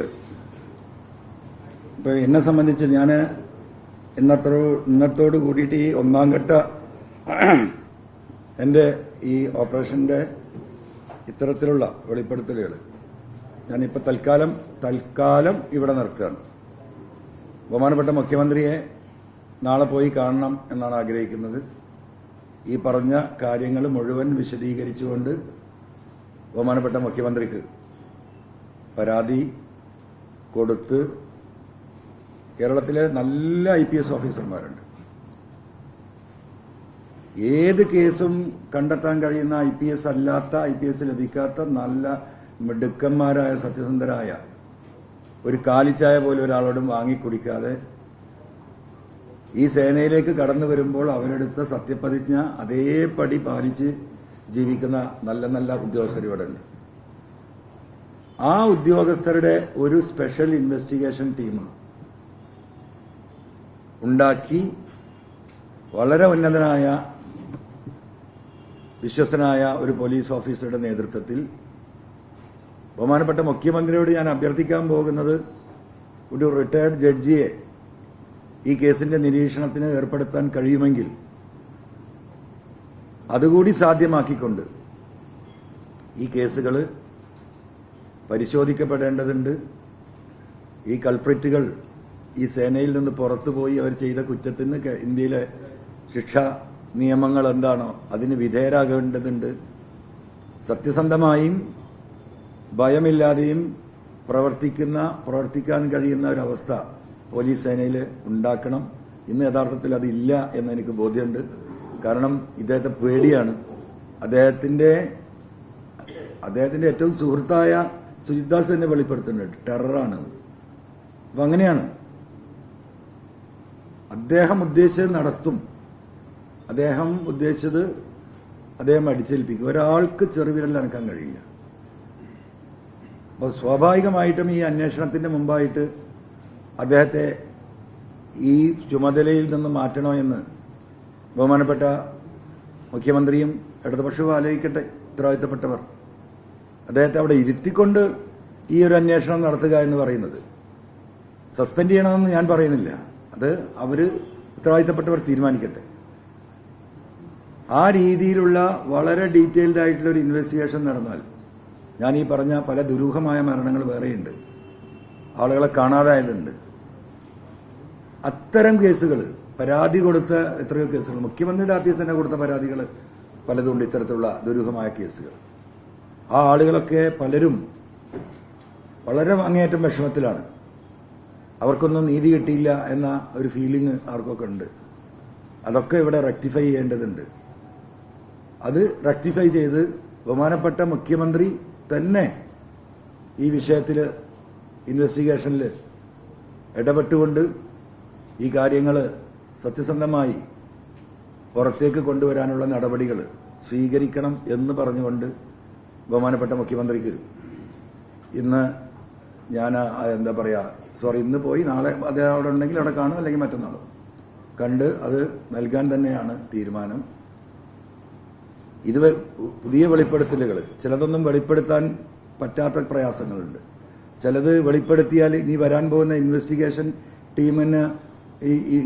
ഇപ്പോൾ എന്നെ സംബന്ധിച്ച് ഞാൻ ഇന്നത്തോട് കൂടിയിട്ട് ഈ ഒന്നാം ഘട്ട എൻ്റെ ഈ ഓപ്പറേഷൻ്റെ ഇത്തരത്തിലുള്ള വെളിപ്പെടുത്തലുകൾ ഞാനിപ്പോൾ തൽക്കാലം ഇവിടെ നിർത്തുകയാണ്. ബഹുമാനപ്പെട്ട മുഖ്യമന്ത്രിയെ നാളെ പോയി കാണണം എന്നാണ് ആഗ്രഹിക്കുന്നത്. ഈ പറഞ്ഞ കാര്യങ്ങൾ മുഴുവൻ വിശദീകരിച്ചുകൊണ്ട് ബഹുമാനപ്പെട്ട മുഖ്യമന്ത്രിക്ക് പരാതി കൊടുത്ത് കേരളത്തിലെ നല്ല IPS ഓഫീസർമാരുണ്ട്. ഏത് കേസും കണ്ടെത്താൻ കഴിയുന്ന IPS അല്ലാത്ത, IPS ലഭിക്കാത്ത നല്ല മിടുക്കന്മാരായ സത്യസന്ധരായ, ഒരു കാലിച്ചായ പോലും ഒരാളോടും വാങ്ങിക്കുടിക്കാതെ ഈ സേനയിലേക്ക് കടന്നു വരുമ്പോൾ അവരെടുത്ത സത്യപ്രതിജ്ഞ അതേപടി പാലിച്ച് ജീവിക്കുന്ന നല്ല ഉദ്യോഗസ്ഥർ ഇവിടെ ഉണ്ട്. ആ ഉദ്യോഗസ്ഥരുടെ ഒരു സ്പെഷ്യൽ ഇൻവെസ്റ്റിഗേഷൻ ടീം ഉണ്ടാക്കി വളരെ ഉന്നതനായ വിശ്വസ്തനായ ഒരു പോലീസ് ഓഫീസറുടെ നേതൃത്വത്തിൽ ബഹുമാനപ്പെട്ട മുഖ്യമന്ത്രിയോട് ഞാൻ അഭ്യർത്ഥിക്കാൻ പോകുന്നത് ഒരു റിട്ടയർഡ് ജഡ്ജിയെ ഈ കേസിന്റെ നിരീക്ഷണത്തിന് ഏർപ്പെടുത്താൻ കഴിയുമെങ്കിൽ അതുകൂടി സാധ്യമാക്കിക്കൊണ്ട് ഈ കേസുകൾ പരിശോധിക്കപ്പെടേണ്ടതുണ്ട്. ഈ കൾപ്രിറ്റുകൾ ഈ സേനയിൽ നിന്ന് പുറത്തുപോയി അവർ ചെയ്ത കുറ്റത്തിന് ഇന്ത്യയിലെ ശിക്ഷാ നിയമങ്ങൾ എന്താണോ അതിന് വിധേയരാകേണ്ടതുണ്ട്. സത്യസന്ധമായും ഭയമില്ലാതെയും പ്രവർത്തിക്കാൻ കഴിയുന്ന ഒരവസ്ഥ പോലീസ് സേനയിൽ ഉണ്ടാക്കണം. ഇന്ന് യഥാർത്ഥത്തിൽ അതില്ല എന്ന് എനിക്ക് ബോധ്യമുണ്ട്. കാരണം ഇദ്ദേഹത്തെ പേടിയാണ്. അദ്ദേഹത്തിന്റെ ഏറ്റവും സുഹൃത്തായ സുജിത് ദാസ് തന്നെ വെളിപ്പെടുത്തുന്നുണ്ട് ടെററാണ്. അപ്പം അങ്ങനെയാണ്. അദ്ദേഹം ഉദ്ദേശിച്ചത് നടത്തും. അദ്ദേഹം ഉദ്ദേശിച്ചത് അദ്ദേഹം അടിച്ചേൽപ്പിക്കും. ഒരാൾക്ക് ചെറുവിരൽ അനക്കാൻ കഴിയില്ല. അപ്പോൾ സ്വാഭാവികമായിട്ടും ഈ അന്വേഷണത്തിന്റെ മുമ്പായിട്ട് അദ്ദേഹത്തെ ഈ ചുമതലയിൽ നിന്ന് മാറ്റണോ എന്ന് ബഹുമാനപ്പെട്ട മുഖ്യമന്ത്രിയും ഇടതുപക്ഷവും ആലോചിക്കട്ടെ. ഉത്തരവാദിത്തപ്പെട്ടവർ അദ്ദേഹത്തെ അവിടെ ഇരുത്തിക്കൊണ്ട് ഈ ഒരു അന്വേഷണം നടത്തുക എന്ന് പറയുന്നത് സസ്പെൻഡ് ചെയ്യണമെന്ന് ഞാൻ പറയുന്നില്ല. അത് അവര് ഉത്തരവാദിത്തപ്പെട്ടവർ തീരുമാനിക്കട്ടെ. ആ രീതിയിലുള്ള വളരെ ഡീറ്റെയിൽഡ് ആയിട്ടുള്ള ഒരു ഇൻവെസ്റ്റിഗേഷൻ നടന്നാൽ, ഞാൻ ഈ പറഞ്ഞ പല ദുരൂഹമായ മരണങ്ങൾ വേറെയുണ്ട്, ആളുകളെ കാണാതായതുണ്ട്, അത്തരം കേസുകൾ, പരാതി കൊടുത്ത എത്രയോ കേസുകൾ, മുഖ്യമന്ത്രിയുടെ ഓഫീസ് തന്നെ കൊടുത്ത പരാതികൾ പലതുണ്ട്, ഇത്തരത്തിലുള്ള ദുരൂഹമായ കേസുകൾ. ആ ആളുകളൊക്കെ പലരും വളരെ അങ്ങേയറ്റം വിഷമത്തിലാണ്. അവർക്കൊന്നും നീതി കിട്ടിയില്ല എന്ന ഒരു ഫീലിംഗ് ആർക്കൊക്കെ ഉണ്ട്. അതൊക്കെ ഇവിടെ റെക്ടിഫൈ ചെയ്യേണ്ടതുണ്ട്. അത് റെക്ടിഫൈ ചെയ്ത് ബഹുമാനപ്പെട്ട മുഖ്യമന്ത്രി തന്നെ ഈ വിഷയത്തിൽ ഇൻവെസ്റ്റിഗേഷനിൽ ഇടപെട്ടുകൊണ്ട് ഈ കാര്യങ്ങൾ സത്യസന്ധമായി പുറത്തേക്ക് കൊണ്ടുവരാനുള്ള നടപടികൾ സ്വീകരിക്കണം എന്ന് പറഞ്ഞുകൊണ്ട് ബഹുമാനപ്പെട്ട മുഖ്യമന്ത്രിക്ക് ഇന്ന് ഞാൻ ഇന്ന് പോയി നാളെ അദ്ദേഹം അവിടെ ഉണ്ടെങ്കിൽ അവിടെ കാണും, അല്ലെങ്കിൽ മറ്റന്നാളും കണ്ട് അത് നൽകാൻ തന്നെയാണ് തീരുമാനം. ഇത് പുതിയ വെളിപ്പെടുത്തലുകൾ, ചിലതൊന്നും വെളിപ്പെടുത്താൻ പറ്റാത്ത പ്രയാസങ്ങളുണ്ട്. ചിലത് വെളിപ്പെടുത്തിയാൽ ഇനി വരാൻ പോകുന്ന ഇൻവെസ്റ്റിഗേഷൻ ടീമിന്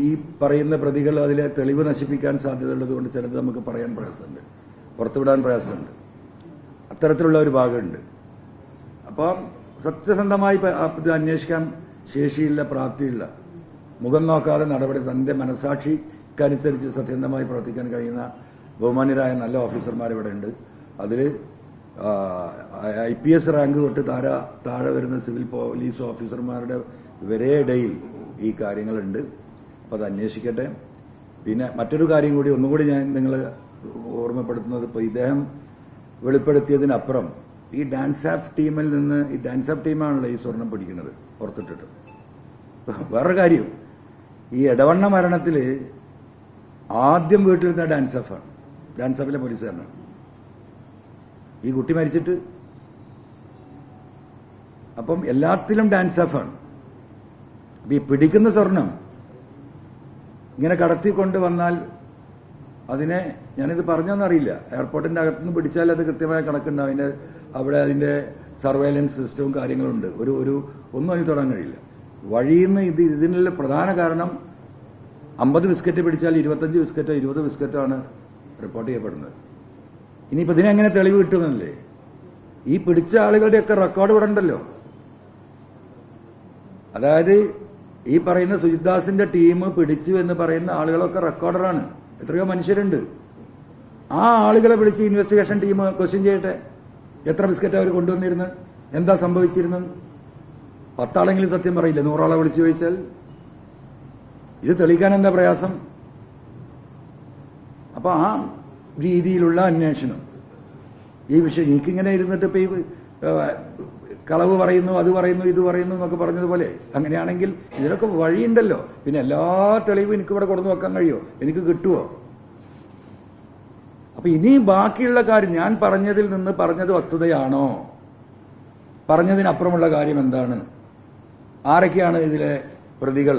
ഈ പറയുന്ന പ്രതികൾ അതിലെ തെളിവ് നശിപ്പിക്കാൻ സാധ്യതയുള്ളത് കൊണ്ട് ചിലത് നമുക്ക് പറയാൻ പ്രയാസമുണ്ട്, പുറത്തുവിടാൻ പ്രയാസമുണ്ട്. അത്തരത്തിലുള്ള ഒരു ഭാഗമുണ്ട്. അപ്പം സത്യസന്ധമായി ഇത് അന്വേഷിക്കാൻ ശേഷിയില്ല, പ്രാപ്തിയില്ല, മുഖം നോക്കാതെ നടപടി, തൻ്റെ മനസാക്ഷിക്കനുസരിച്ച് സത്യസന്ധമായി പ്രവർത്തിക്കാൻ കഴിയുന്ന ബഹുമാന്യരായ നല്ല ഓഫീസർമാർ ഇവിടെ ഉണ്ട്. അതിൽ IPS റാങ്ക് തൊട്ട് താഴെ വരുന്ന സിവിൽ പോലീസ് ഓഫീസർമാരുടെ വരെ ഇടയിൽ ഈ കാര്യങ്ങളുണ്ട്. അപ്പോൾ അത് അന്വേഷിക്കട്ടെ. പിന്നെ മറ്റൊരു കാര്യം കൂടി ഒന്നുകൂടി ഞാൻ നിങ്ങൾ ഓർമ്മപ്പെടുത്തുന്നത്, ഇപ്പോൾ ഇദ്ദേഹം വെളിപ്പെടുത്തിയതിനപ്പുറം ഈ ഡാൻസ് ആപ്പ് ടീമിൽ നിന്ന്, ഈ ഡാൻസ് ആപ്പ് ടീമാണല്ലോ ഈ സ്വർണം പിടിക്കുന്നത് പുറത്തിട്ടിട്ട്. വേറൊരു കാര്യം, ഈ എടവണ്ണ മരണത്തിൽ ആദ്യം വീട്ടിലിരുന്ന ഡാൻസ് ആഫാണ്, ഡാൻസ് ആപ്പിലെ പോലീസുകാരനാണ്. ഈ കുട്ടി മരിച്ചിട്ട് അപ്പം എല്ലാത്തിലും ഡാൻസ് ആഫാണ്. അപ്പം ഈ പിടിക്കുന്ന സ്വർണം ഇങ്ങനെ കടത്തിക്കൊണ്ട് വന്നാൽ അതിനെ, ഞാനിത് പറഞ്ഞോന്നറിയില്ല, എയർപോർട്ടിൻ്റെ അകത്തുനിന്ന് പിടിച്ചാൽ അത് കൃത്യമായ കണക്കുണ്ടാവും. അതിൻ്റെ സർവൈലൻസ് സിസ്റ്റവും കാര്യങ്ങളുണ്ട്. ഒന്നും അതിന് തൊടാൻ കഴിയില്ല. വഴിയിൽ നിന്ന് ഇതിനുള്ള പ്രധാന കാരണം 50 ബിസ്ക്കറ്റ് പിടിച്ചാൽ 25 ബിസ്ക്കറ്റോ 20 ബിസ്ക്കറ്റോ ആണ് റിപ്പോർട്ട് ചെയ്യപ്പെടുന്നത്. ഇനിയിപ്പോൾ ഇതിനെങ്ങനെ തെളിവ് കിട്ടുമെന്നല്ലേ? ഈ പിടിച്ച ആളുകളുടെയൊക്കെ റെക്കോർഡ് ഇവിടെ ഉണ്ടല്ലോ. അതായത് ഈ പറയുന്ന സുജിത്ദാസിന്റെ ടീം പിടിച്ചു എന്ന് പറയുന്ന ആളുകളൊക്കെ റെക്കോർഡറാണ്. എത്രയോ മനുഷ്യരുണ്ട്. ആ ആളുകളെ വിളിച്ച് ഇൻവെസ്റ്റിഗേഷൻ ടീം ക്വസ്റ്റ്യൻ ചെയ്യട്ടെ. എത്ര ബിസ്ക്കറ്റ് അവർ കൊണ്ടുവന്നിരുന്നത്, എന്താ സംഭവിച്ചിരുന്നത്? 10 ആളെങ്കിലും സത്യം പറയില്ല, 100 ആളെ വിളിച്ചു ചോദിച്ചാൽ. ഇത് തെളിയിക്കാൻ എന്താ പ്രയാസം? അപ്പൊ ആ രീതിയിലുള്ള അന്വേഷണം, ഈ വിഷയം എനിക്കിങ്ങനെ ഇരുന്നിട്ട് ഇപ്പൊ ഈ കളവ് പറയുന്നു, അത് പറയുന്നു, ഇത് പറയുന്നു എന്നൊക്കെ പറഞ്ഞതുപോലെ, അങ്ങനെയാണെങ്കിൽ ഇതിനൊക്കെ വഴിയുണ്ടല്ലോ. പിന്നെ എല്ലാ തെളിവും എനിക്കിവിടെ കൊടുന്നു വെക്കാൻ കഴിയുമോ? എനിക്ക് കിട്ടുമോ? അപ്പൊ ഇനി ബാക്കിയുള്ള കാര്യം, ഞാൻ പറഞ്ഞതിൽ നിന്ന് പറഞ്ഞത് വസ്തുതയാണോ, പറഞ്ഞതിനപ്പുറമുള്ള കാര്യം എന്താണ്, ആരൊക്കെയാണ് ഇതിലെ പ്രതികൾ,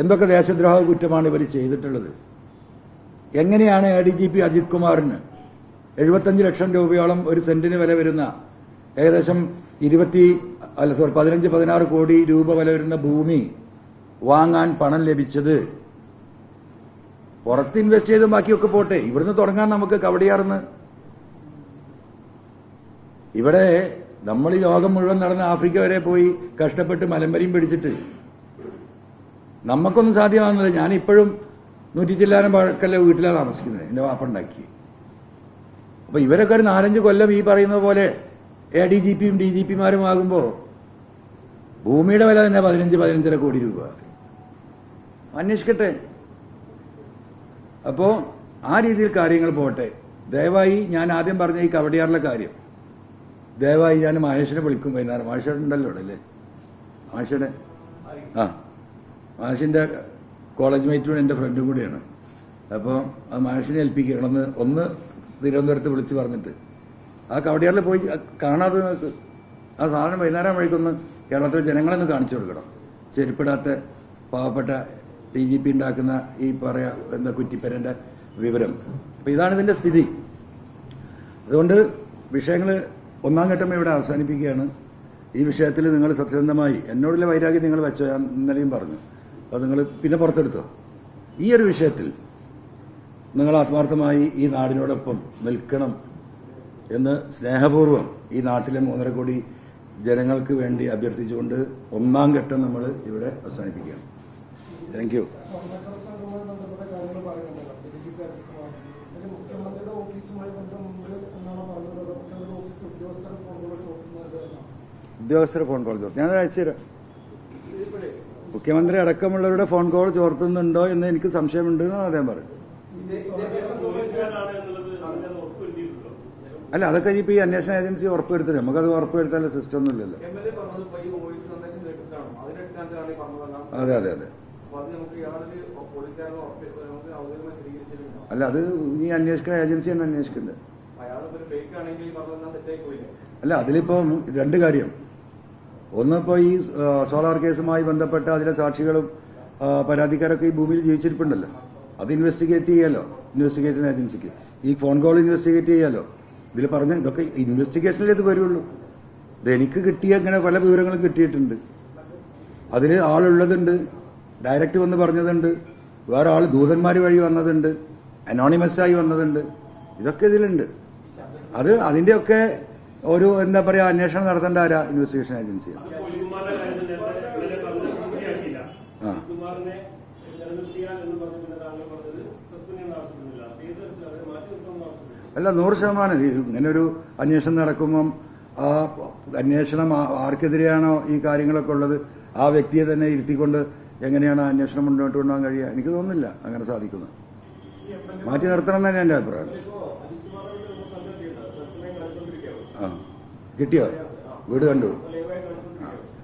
എന്തൊക്കെ ദേശദ്രോഹ കുറ്റമാണ് ഇവർ ചെയ്തിട്ടുള്ളത്, എങ്ങനെയാണ് ADGP അജിത് കുമാറിന് 75 ലക്ഷം രൂപയോളം ഒരു സെന്റിന് വില വരുന്ന, ഏകദേശം 15-16 കോടി രൂപ വില വരുന്ന ഭൂമി വാങ്ങാൻ പണം ലഭിച്ചത്? പുറത്ത് ഇൻവെസ്റ്റ് ചെയ്തും ബാക്കിയൊക്കെ പോട്ടെ, ഇവിടുന്ന് തുടങ്ങാൻ നമുക്ക് കവടിയാർന്ന്. ഇവിടെ നമ്മൾ ഈ ലോകം മുഴുവൻ നടന്ന് ആഫ്രിക്ക വരെ പോയി കഷ്ടപ്പെട്ട് മലമ്പരിയും പിടിച്ചിട്ട് നമുക്കൊന്നും സാധ്യമാകുന്നത്. ഞാനിപ്പോഴും 100 ചില്ലാനം പഴക്കല്ല വീട്ടിലാണ് താമസിക്കുന്നത്, എൻ്റെ വാപ്പുണ്ടാക്കി. അപ്പൊ ഇവരൊക്കെ ഒരു 4-5 കൊല്ലം ഈ പറയുന്ന പോലെ ADGPയും DGPമാരും ആകുമ്പോൾ ഭൂമിയുടെ വില തന്നെ 15-15.5 കോടി രൂപ. അന്വേഷിക്കട്ടെ. അപ്പോൾ ആ രീതിയിൽ കാര്യങ്ങൾ പോട്ടെ. ദയവായി ഞാൻ ആദ്യം പറഞ്ഞ ഈ കവടിയാറിലെ കാര്യം ദയവായി ഞാൻ മഹേഷിനെ വിളിക്കും വൈകുന്നേരം. മഹേഷേട്ടൻ ഉണ്ടല്ലോ ഇവിടെ അല്ലേ? മഹേഷയുടെ മഹേഷിൻ്റെ കോളേജ് മേറ്റും എൻ്റെ ഫ്രണ്ടും കൂടിയാണ്. അപ്പോൾ ആ മഹേഷിനെ ഏൽപ്പിക്കണമെന്ന് ഒന്ന് തിരുവനന്തപുരത്ത് വിളിച്ച് പറഞ്ഞിട്ട് ആ കവടിയാറിൽ പോയി കാണാതെ നോക്ക്. ആ സാധനം വൈകുന്നേരം വഴിക്കൊന്ന് കേരളത്തിലെ ജനങ്ങളെന്ന് കാണിച്ചു കൊടുക്കണം. ചെരുപ്പിടാത്ത പാവപ്പെട്ട DGP ഉണ്ടാക്കുന്ന ഈ എന്താ കുറ്റിപ്പരൻ്റെ വിവരം. അപ്പം ഇതാണ് ഇതിൻ്റെ സ്ഥിതി. അതുകൊണ്ട് വിഷയങ്ങൾ 1-ാം ഘട്ടം ഇവിടെ അവസാനിപ്പിക്കുകയാണ്. ഈ വിഷയത്തിൽ നിങ്ങൾ സത്യസന്ധമായി, എന്നോടുള്ള വൈരാഗ്യം നിങ്ങൾ വെച്ചോ, ഞാൻ ഇന്നലെയും പറഞ്ഞു. അത് നിങ്ങൾ പിന്നെ പുറത്തെടുത്തോ. ഈ ഒരു വിഷയത്തിൽ നിങ്ങൾ ആത്മാർത്ഥമായി ഈ നാടിനോടൊപ്പം നിൽക്കണം എന്ന് സ്നേഹപൂർവ്വം ഈ നാട്ടിലെ 3.5 കോടി ജനങ്ങൾക്ക് വേണ്ടി അഭ്യർത്ഥിച്ചുകൊണ്ട് 1-ാം ഘട്ടം നമ്മൾ ഇവിടെ അവസാനിപ്പിക്കുകയാണ്. Thank you. ഉദ്യോഗസ്ഥരെ ഫോൺ കോൾ ചോർത്തും, ഞാൻ അയച്ചുതരാം. മുഖ്യമന്ത്രി അടക്കമുള്ളവരുടെ ഫോൺ കോൾ ചോർത്തുന്നുണ്ടോ എന്ന് എനിക്ക് സംശയമുണ്ട് എന്നാണ് അദ്ദേഹം പറയുന്നത്. അല്ല, അതൊക്കെ ഇപ്പോൾ ഈ അന്വേഷണ ഏജൻസി ഉറപ്പുവരുത്തരുത്. നമുക്കത് ഉറപ്പുവരുത്താനുള്ള സിസ്റ്റം ഒന്നും ഇല്ലല്ലോ. അതെ അതെ അതെ. അല്ല, അത് ഇനി അന്വേഷിക്കുന്ന ഏജൻസി തന്നെ അന്വേഷിക്കണ്ടേ. അല്ല, അതിലിപ്പോ 2 കാര്യം. ഒന്ന്, ഇപ്പോൾ ഈ സോളാർ കേസുമായി ബന്ധപ്പെട്ട അതിലെ സാക്ഷികളും പരാതിക്കാരൊക്കെ ഈ ഭൂമിയിൽ ജീവിച്ചിരിപ്പുണ്ടല്ലോ. അത് ഇൻവെസ്റ്റിഗേറ്റ് ചെയ്യാലോ ഇൻവെസ്റ്റിഗേഷൻ ഏജൻസിക്ക്. ഈ ഫോൺ കോൾ ഇൻവെസ്റ്റിഗേറ്റ് ചെയ്യാലോ. ഇതിൽ പറഞ്ഞ ഇതൊക്കെ ഇൻവെസ്റ്റിഗേഷനിൽ ഇത് വരുള്ളൂ. ഇത് എനിക്ക് കിട്ടിയ അങ്ങനെ പല വിവരങ്ങളും കിട്ടിയിട്ടുണ്ട്. അതിൽ ആളുള്ളതുണ്ട്, ഡയറക്റ്റ് വന്ന് പറഞ്ഞതുണ്ട്, വേറെ ആൾ ദൂതന്മാർ വഴി വന്നതുണ്ട്, അനോണിമസായി വന്നതുണ്ട്. ഇതൊക്കെ ഇതിലുണ്ട്. അത് അതിൻ്റെയൊക്കെ ഒരു എന്താ പറയുക അന്വേഷണം നടത്തേണ്ട ആരാ? ഇൻവെസ്റ്റിഗേഷൻ ഏജൻസിയാണ്. അല്ല, 100% ഇങ്ങനെ ഒരു അന്വേഷണം നടക്കുമ്പം ആ അന്വേഷണം ആർക്കെതിരെയാണോ ഈ കാര്യങ്ങളൊക്കെ ഉള്ളത് ആ വ്യക്തിയെ തന്നെ ഇരുത്തിക്കൊണ്ട് എങ്ങനെയാണ് ആ അന്വേഷണം മുന്നോട്ട് കൊണ്ടുപോകാൻ കഴിയുക? എനിക്ക് തോന്നുന്നില്ല അങ്ങനെ സാധിക്കുന്നത്. മാറ്റി നിർത്തണം തന്നെ എൻ്റെ അഭിപ്രായം. ആ, കിട്ടിയോ? വീട് കണ്ടു.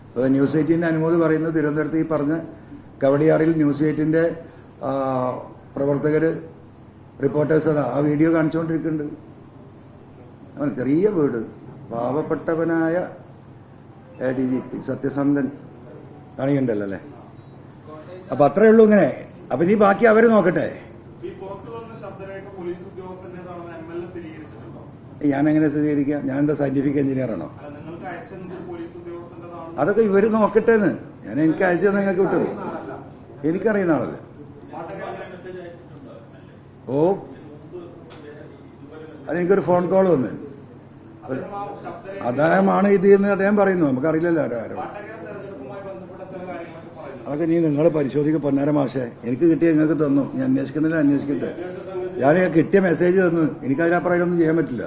അപ്പോൾ ന്യൂസ് 18 അനുമതി പറയുന്നത് തിരുവനന്തപുരത്ത് ഈ പറഞ്ഞ കവടിയാറിൽ ന്യൂസ് 8 പ്രവർത്തകർ റിപ്പോർട്ടേഴ്സ് അതാ ആ വീഡിയോ കാണിച്ചുകൊണ്ടിരിക്കുന്നുണ്ട്. അവൻ ചെറിയ വീട്, പാവപ്പെട്ടവനായ DGP സത്യസന്ധൻ കാണിക്കണ്ടല്ലോ അല്ലേ? അപ്പം അത്രയേ ഉള്ളൂ ഇങ്ങനെ. അപ്പം ഇനി ബാക്കി അവർ നോക്കട്ടെ. ഞാനെങ്ങനെ സ്ഥിരീകരിക്കാം? ഞാൻ എന്താ സയന്റിഫിക് എഞ്ചിനീയറാണോ? അതൊക്കെ ഇവർ നോക്കട്ടെന്ന്. എനിക്ക് അയച്ചു തന്നെ നിങ്ങൾക്ക് വിട്ടത്. എനിക്കറിയുന്ന ആളല്ലേ. ഓ, അതെനിക്കൊരു ഫോൺ കോൾ വന്നു. അദ്ദേഹമാണ് ഇത് എന്ന് അദ്ദേഹം പറയുന്നു. നമുക്കറിയില്ലല്ലോ ആരോ. അതൊക്കെ നീ നിങ്ങൾ പരിശോധിക്കുക പൊന്നാര മാഷേ. എനിക്ക് കിട്ടിയ നിങ്ങൾക്ക് തന്നു. ഞാൻ അന്വേഷിക്കുന്നില്ല, അന്വേഷിക്കട്ടെ. ഞാൻ കിട്ടിയ മെസ്സേജ് തന്നു. എനിക്കതിനപ്പുറം ഒന്നും ചെയ്യാൻ പറ്റില്ല.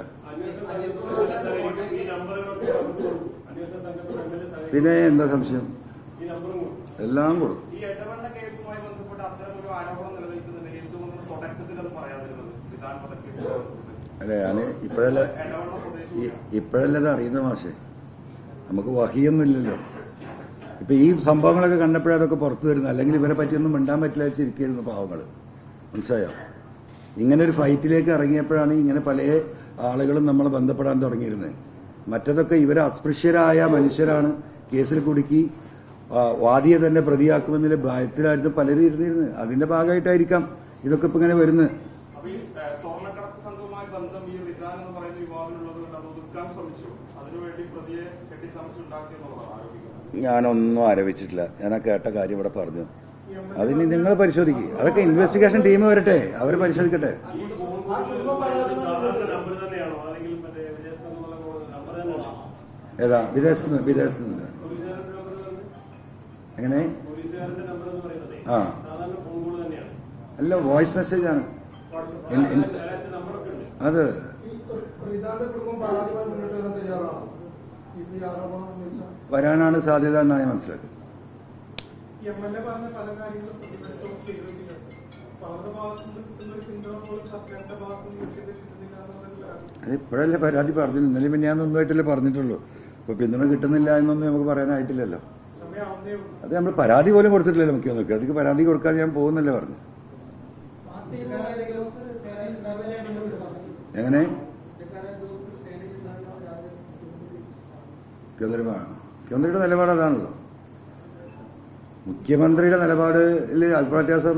പിന്നെ എന്താ സംശയം? എല്ലാം കൊടുക്കും. അല്ലെ, ഞാൻ ഇപ്പോഴല്ലേ ഇത് അറിയുന്ന മാഷേ. നമുക്ക് വഹിയൊന്നുമില്ലല്ലോ. ഇപ്പൊ ഈ സംഭവങ്ങളൊക്കെ കണ്ടപ്പോഴേ അതൊക്കെ പുറത്തു വരുന്നത്. അല്ലെങ്കിൽ ഇവരെ പറ്റിയൊന്നും മിണ്ടാൻ പറ്റില്ല ചിരിക്കായിരുന്നു പാവങ്ങൾ. മനസ്സിലായോ? ഇങ്ങനെ ഒരു ഫൈറ്റിലേക്ക് ഇറങ്ങിയപ്പോഴാണ് ഇങ്ങനെ പല ആളുകളും നമ്മളെ ബന്ധപ്പെടാൻ തുടങ്ങിയിരുന്നത്. മറ്റതൊക്കെ ഇവരെ അസ്പൃശ്യരായ മനുഷ്യരാണ് കേസിൽ കുടുക്കി വാദിയെ തന്നെ പ്രതിയാക്കുമെന്നുള്ള ഭയത്തിലായിരുന്നു പലരും ഇരുന്നിരുന്നത്. അതിന്റെ ഭാഗമായിട്ടായിരിക്കാം ഇതൊക്കെ ഇപ്പൊ ഇങ്ങനെ വരുന്നത്. ഞാനൊന്നും ആരോപിച്ചിട്ടില്ല. ഞാൻ ആ കേട്ട കാര്യം ഇവിടെ പറഞ്ഞു. അതിന് നിങ്ങൾ പരിശോധിക്കുക. അതൊക്കെ ഇൻവെസ്റ്റിഗേഷൻ ടീം വരട്ടെ, അവർ പരിശോധിക്കട്ടെ. ഏതാ? വിദേശത്ത് നിന്ന് എങ്ങനെ? ആ, അല്ല, വോയിസ് മെസ്സേജാണ് അത്. വരാനാണ് സാധ്യത എന്നാണ് ഞാൻ മനസ്സിലാക്കുന്നത്. അതിപ്പോഴല്ലേ പരാതി പറഞ്ഞു. ഇന്നലെ പിന്നെ ഞാൻ ഒന്നുമായിട്ടല്ലേ പറഞ്ഞിട്ടുള്ളൂ. ഇപ്പൊ പിന്തുണ കിട്ടുന്നില്ല എന്നൊന്നും നമുക്ക് പറയാനായിട്ടില്ലല്ലോ. അത് നമ്മൾ പരാതി പോലും കൊടുത്തിട്ടില്ലല്ലോ മുഖ്യമന്ത്രിക്ക്. അതിക്ക് പരാതി കൊടുക്കാൻ ഞാൻ പോകുന്നല്ലേ പറഞ്ഞു. എങ്ങനെ? മുഖ്യമന്ത്രിയുടെ നിലപാട് അതാണല്ലോ. മുഖ്യമന്ത്രിയുടെ നിലപാടിൽ അഭിപ്രായ വ്യത്യാസം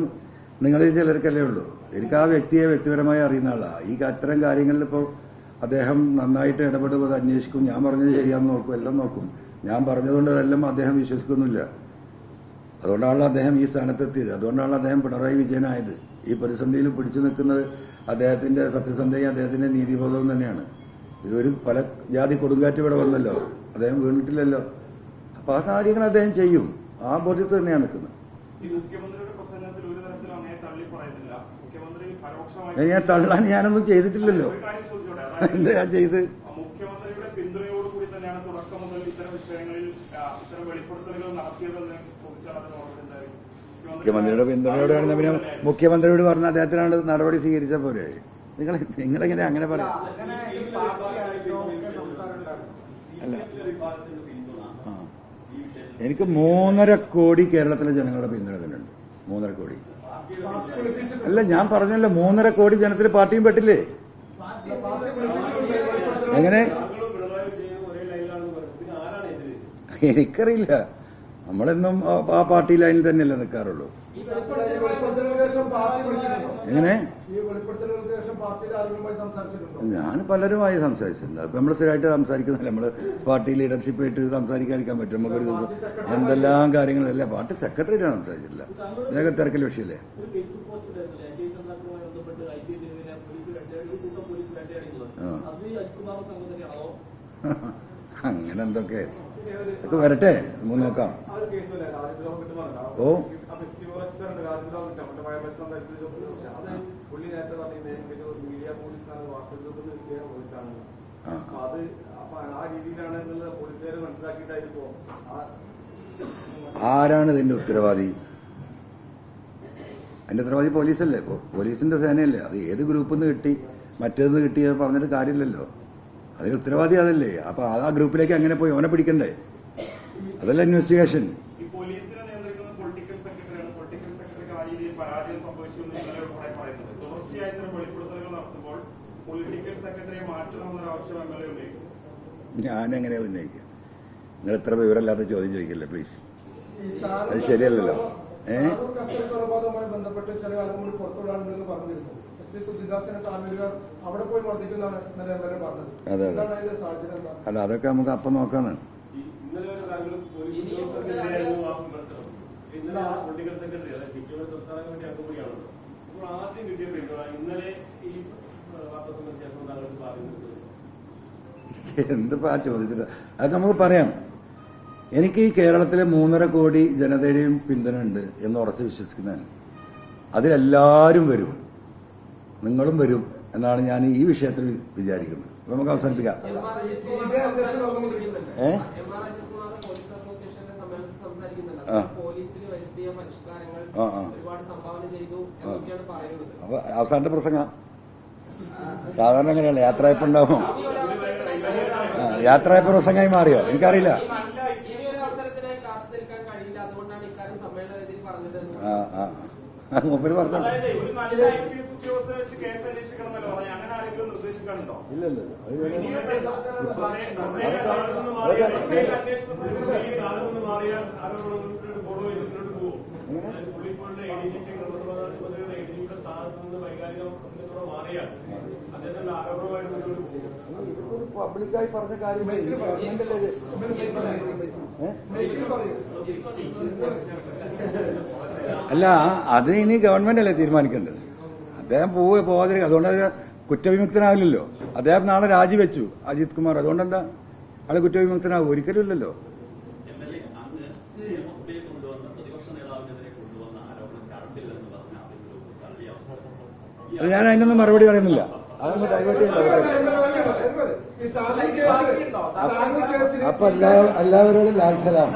നിങ്ങളിൽ ചിലർക്കല്ലേ ഉള്ളൂ. എനിക്ക് ആ വ്യക്തിയെ വ്യക്തിപരമായി അറിയുന്ന ആളാണ്. ഈ അത്തരം കാര്യങ്ങളിൽ ഇപ്പോൾ അദ്ദേഹം നന്നായിട്ട് ഇടപെടും, അത് അന്വേഷിക്കും. ഞാൻ പറഞ്ഞത് ശരിയാണെന്ന് നോക്കും, എല്ലാം നോക്കും. ഞാൻ പറഞ്ഞതുകൊണ്ട് അതെല്ലാം അദ്ദേഹം വിശ്വസിക്കുന്നില്ല. അതുകൊണ്ടാണല്ലോ അദ്ദേഹം ഈ സ്ഥാനത്തെത്തിയത്. അതുകൊണ്ടാണ് അദ്ദേഹം പിണറായി വിജയനായത്. ഈ പ്രതിസന്ധിയിൽ പിടിച്ചു നിൽക്കുന്നത് അദ്ദേഹത്തിന്റെ സത്യസന്ധതയും അദ്ദേഹത്തിന്റെ നീതിബോധവും തന്നെയാണ്. ഇതൊരു പല ജാതി കൊടുങ്കാറ്റ് ഇവിടെ വന്നല്ലോ, അദ്ദേഹം വീണിട്ടില്ലല്ലോ. അപ്പൊ ആ കാര്യങ്ങൾ അദ്ദേഹം ചെയ്യും. ആ ബോധ്യത്തിൽ തന്നെയാണ് നിൽക്കുന്നത്. ഞാൻ തള്ളാൻ ഞാനൊന്നും ചെയ്തിട്ടില്ലല്ലോ. എന്താ ഞാൻ ചെയ്ത്? മുഖ്യമന്ത്രിയുടെ പിന്തുണയോടെയാണ് പിന്നെ മുഖ്യമന്ത്രിയോട് പറഞ്ഞ അദ്ദേഹത്തിനാണ് നടപടി സ്വീകരിച്ച പോലെ. നിങ്ങളെങ്ങനെ അങ്ങനെ പറയാം? അല്ല, എനിക്ക് 3.5 കോടി കേരളത്തിലെ ജനങ്ങളുടെ പിന്തുണ തന്നെയുണ്ട്. 3.5 കോടി. അല്ല, ഞാൻ പറഞ്ഞല്ലോ 3.5 കോടി ജനത്തിൽ പാർട്ടിയും പെട്ടില്ലേ? എങ്ങനെ? എനിക്കറിയില്ല. നമ്മളെന്നും ആ പാർട്ടി ലൈനിൽ തന്നെയല്ലേ നിൽക്കാറുള്ളൂ. എങ്ങനെ ഞാൻ പലരുമായി സംസാരിച്ചിട്ടുണ്ട്. അപ്പൊ നമ്മൾ സ്ഥിരമായിട്ട് സംസാരിക്കുന്നില്ല. നമ്മൾ പാർട്ടി ലീഡർഷിപ്പായിട്ട് സംസാരിക്കാതിരിക്കാൻ പറ്റും. നമുക്കൊരു ദിവസം എന്തെല്ലാം കാര്യങ്ങളല്ല. പാർട്ടി സെക്രട്ടറിയാണ് സംസാരിച്ചിട്ടില്ല. ഇതൊക്കെ തിരക്കൽ വിഷയല്ലേ. അങ്ങനെ എന്തൊക്കെ ഒക്കെ വരട്ടെ, നമുക്ക് നോക്കാം. ഓ ആരാണ് ഇതിന്റെ ഉത്തരവാദി? അതിന്റെ ഉത്തരവാദി പോലീസല്ലേ? ഇപ്പോ പോലീസിന്റെ സേനയല്ലേ? അത് ഏത് ഗ്രൂപ്പിൽ നിന്ന് കിട്ടി മറ്റേന്ന് കിട്ടി പറഞ്ഞിട്ട് കാര്യമില്ലല്ലോ. അതിന് ഉത്തരവാദി അതല്ലേ. അപ്പൊ ആ ഗ്രൂപ്പിലേക്ക് അങ്ങനെ പോയി അവനെ പിടിക്കണ്ടേ? അതല്ല ഇൻവെസ്റ്റിഗേഷൻ. ഞാനെങ്ങനെയാ ഉന്നയിക്കുക? നിങ്ങൾ ഇത്ര വിവരമില്ലാത്ത ചോദ്യം ചോദിക്കല്ലേ പ്ലീസ്. അത് ശരിയല്ലല്ലോ. ബന്ധപ്പെട്ട് ചില കാര്യങ്ങൾ പുറത്തുവിടാനുണ്ടെന്ന് പറഞ്ഞിരുന്നു. അതെ അതെ അല്ല, അതൊക്കെ നമുക്ക് അപ്പം നോക്കാന്ന്. എന്തിപ്പോ ആ ചോദ്യത്തിന് അതൊക്കെ നമുക്ക് പറയാം. എനിക്ക് ഈ കേരളത്തിലെ 3.5 കോടി ജനതയുടെയും പിന്തുണ ഉണ്ട് എന്ന് ഉറച്ച് വിശ്വസിക്കുന്നതാണ്. അതിലെല്ലാവരും വരും, നിങ്ങളും വരും എന്നാണ് ഞാൻ ഈ വിഷയത്തിൽ വിചാരിക്കുന്നത്. അപ്പൊ നമുക്ക് അവസാനിപ്പിക്കാം. അപ്പൊ അവസാനത്തെ പ്രസംഗം സാധാരണ അങ്ങനെയല്ല. യാത്രയപ്പ് ഉണ്ടാവും. യാത്രയപ്പ് പ്രസംഗമായി മാറിയോ? എനിക്കറിയില്ല. മൂപ്പര് പറഞ്ഞു. ഇല്ലല്ലോ പബ്ലിക്കായി പറഞ്ഞ കാര്യം അല്ല, അത് ഇനി ഗവൺമെന്റ് അല്ലേ തീരുമാനിക്കേണ്ടത്. അദ്ദേഹം പോവാതിരിക്കുക. അതുകൊണ്ട് കുറ്റവിമുക്തനാവില്ലല്ലോ. അദ്ദേഹം നാളെ രാജിവെച്ചു അജിത് കുമാർ. അതുകൊണ്ടെന്താ ആള് കുറ്റവിമുക്തനാവും? ഒരിക്കലും ഇല്ലല്ലോ. ഞാൻ അതിനൊന്നും മറുപടി പറയുന്നില്ല. അതൊന്ന് ഡൈവേർട്ട് ചെയ്യണ്ട. അപ്പൊ എല്ലാവരോടും ലാൽ സലാം.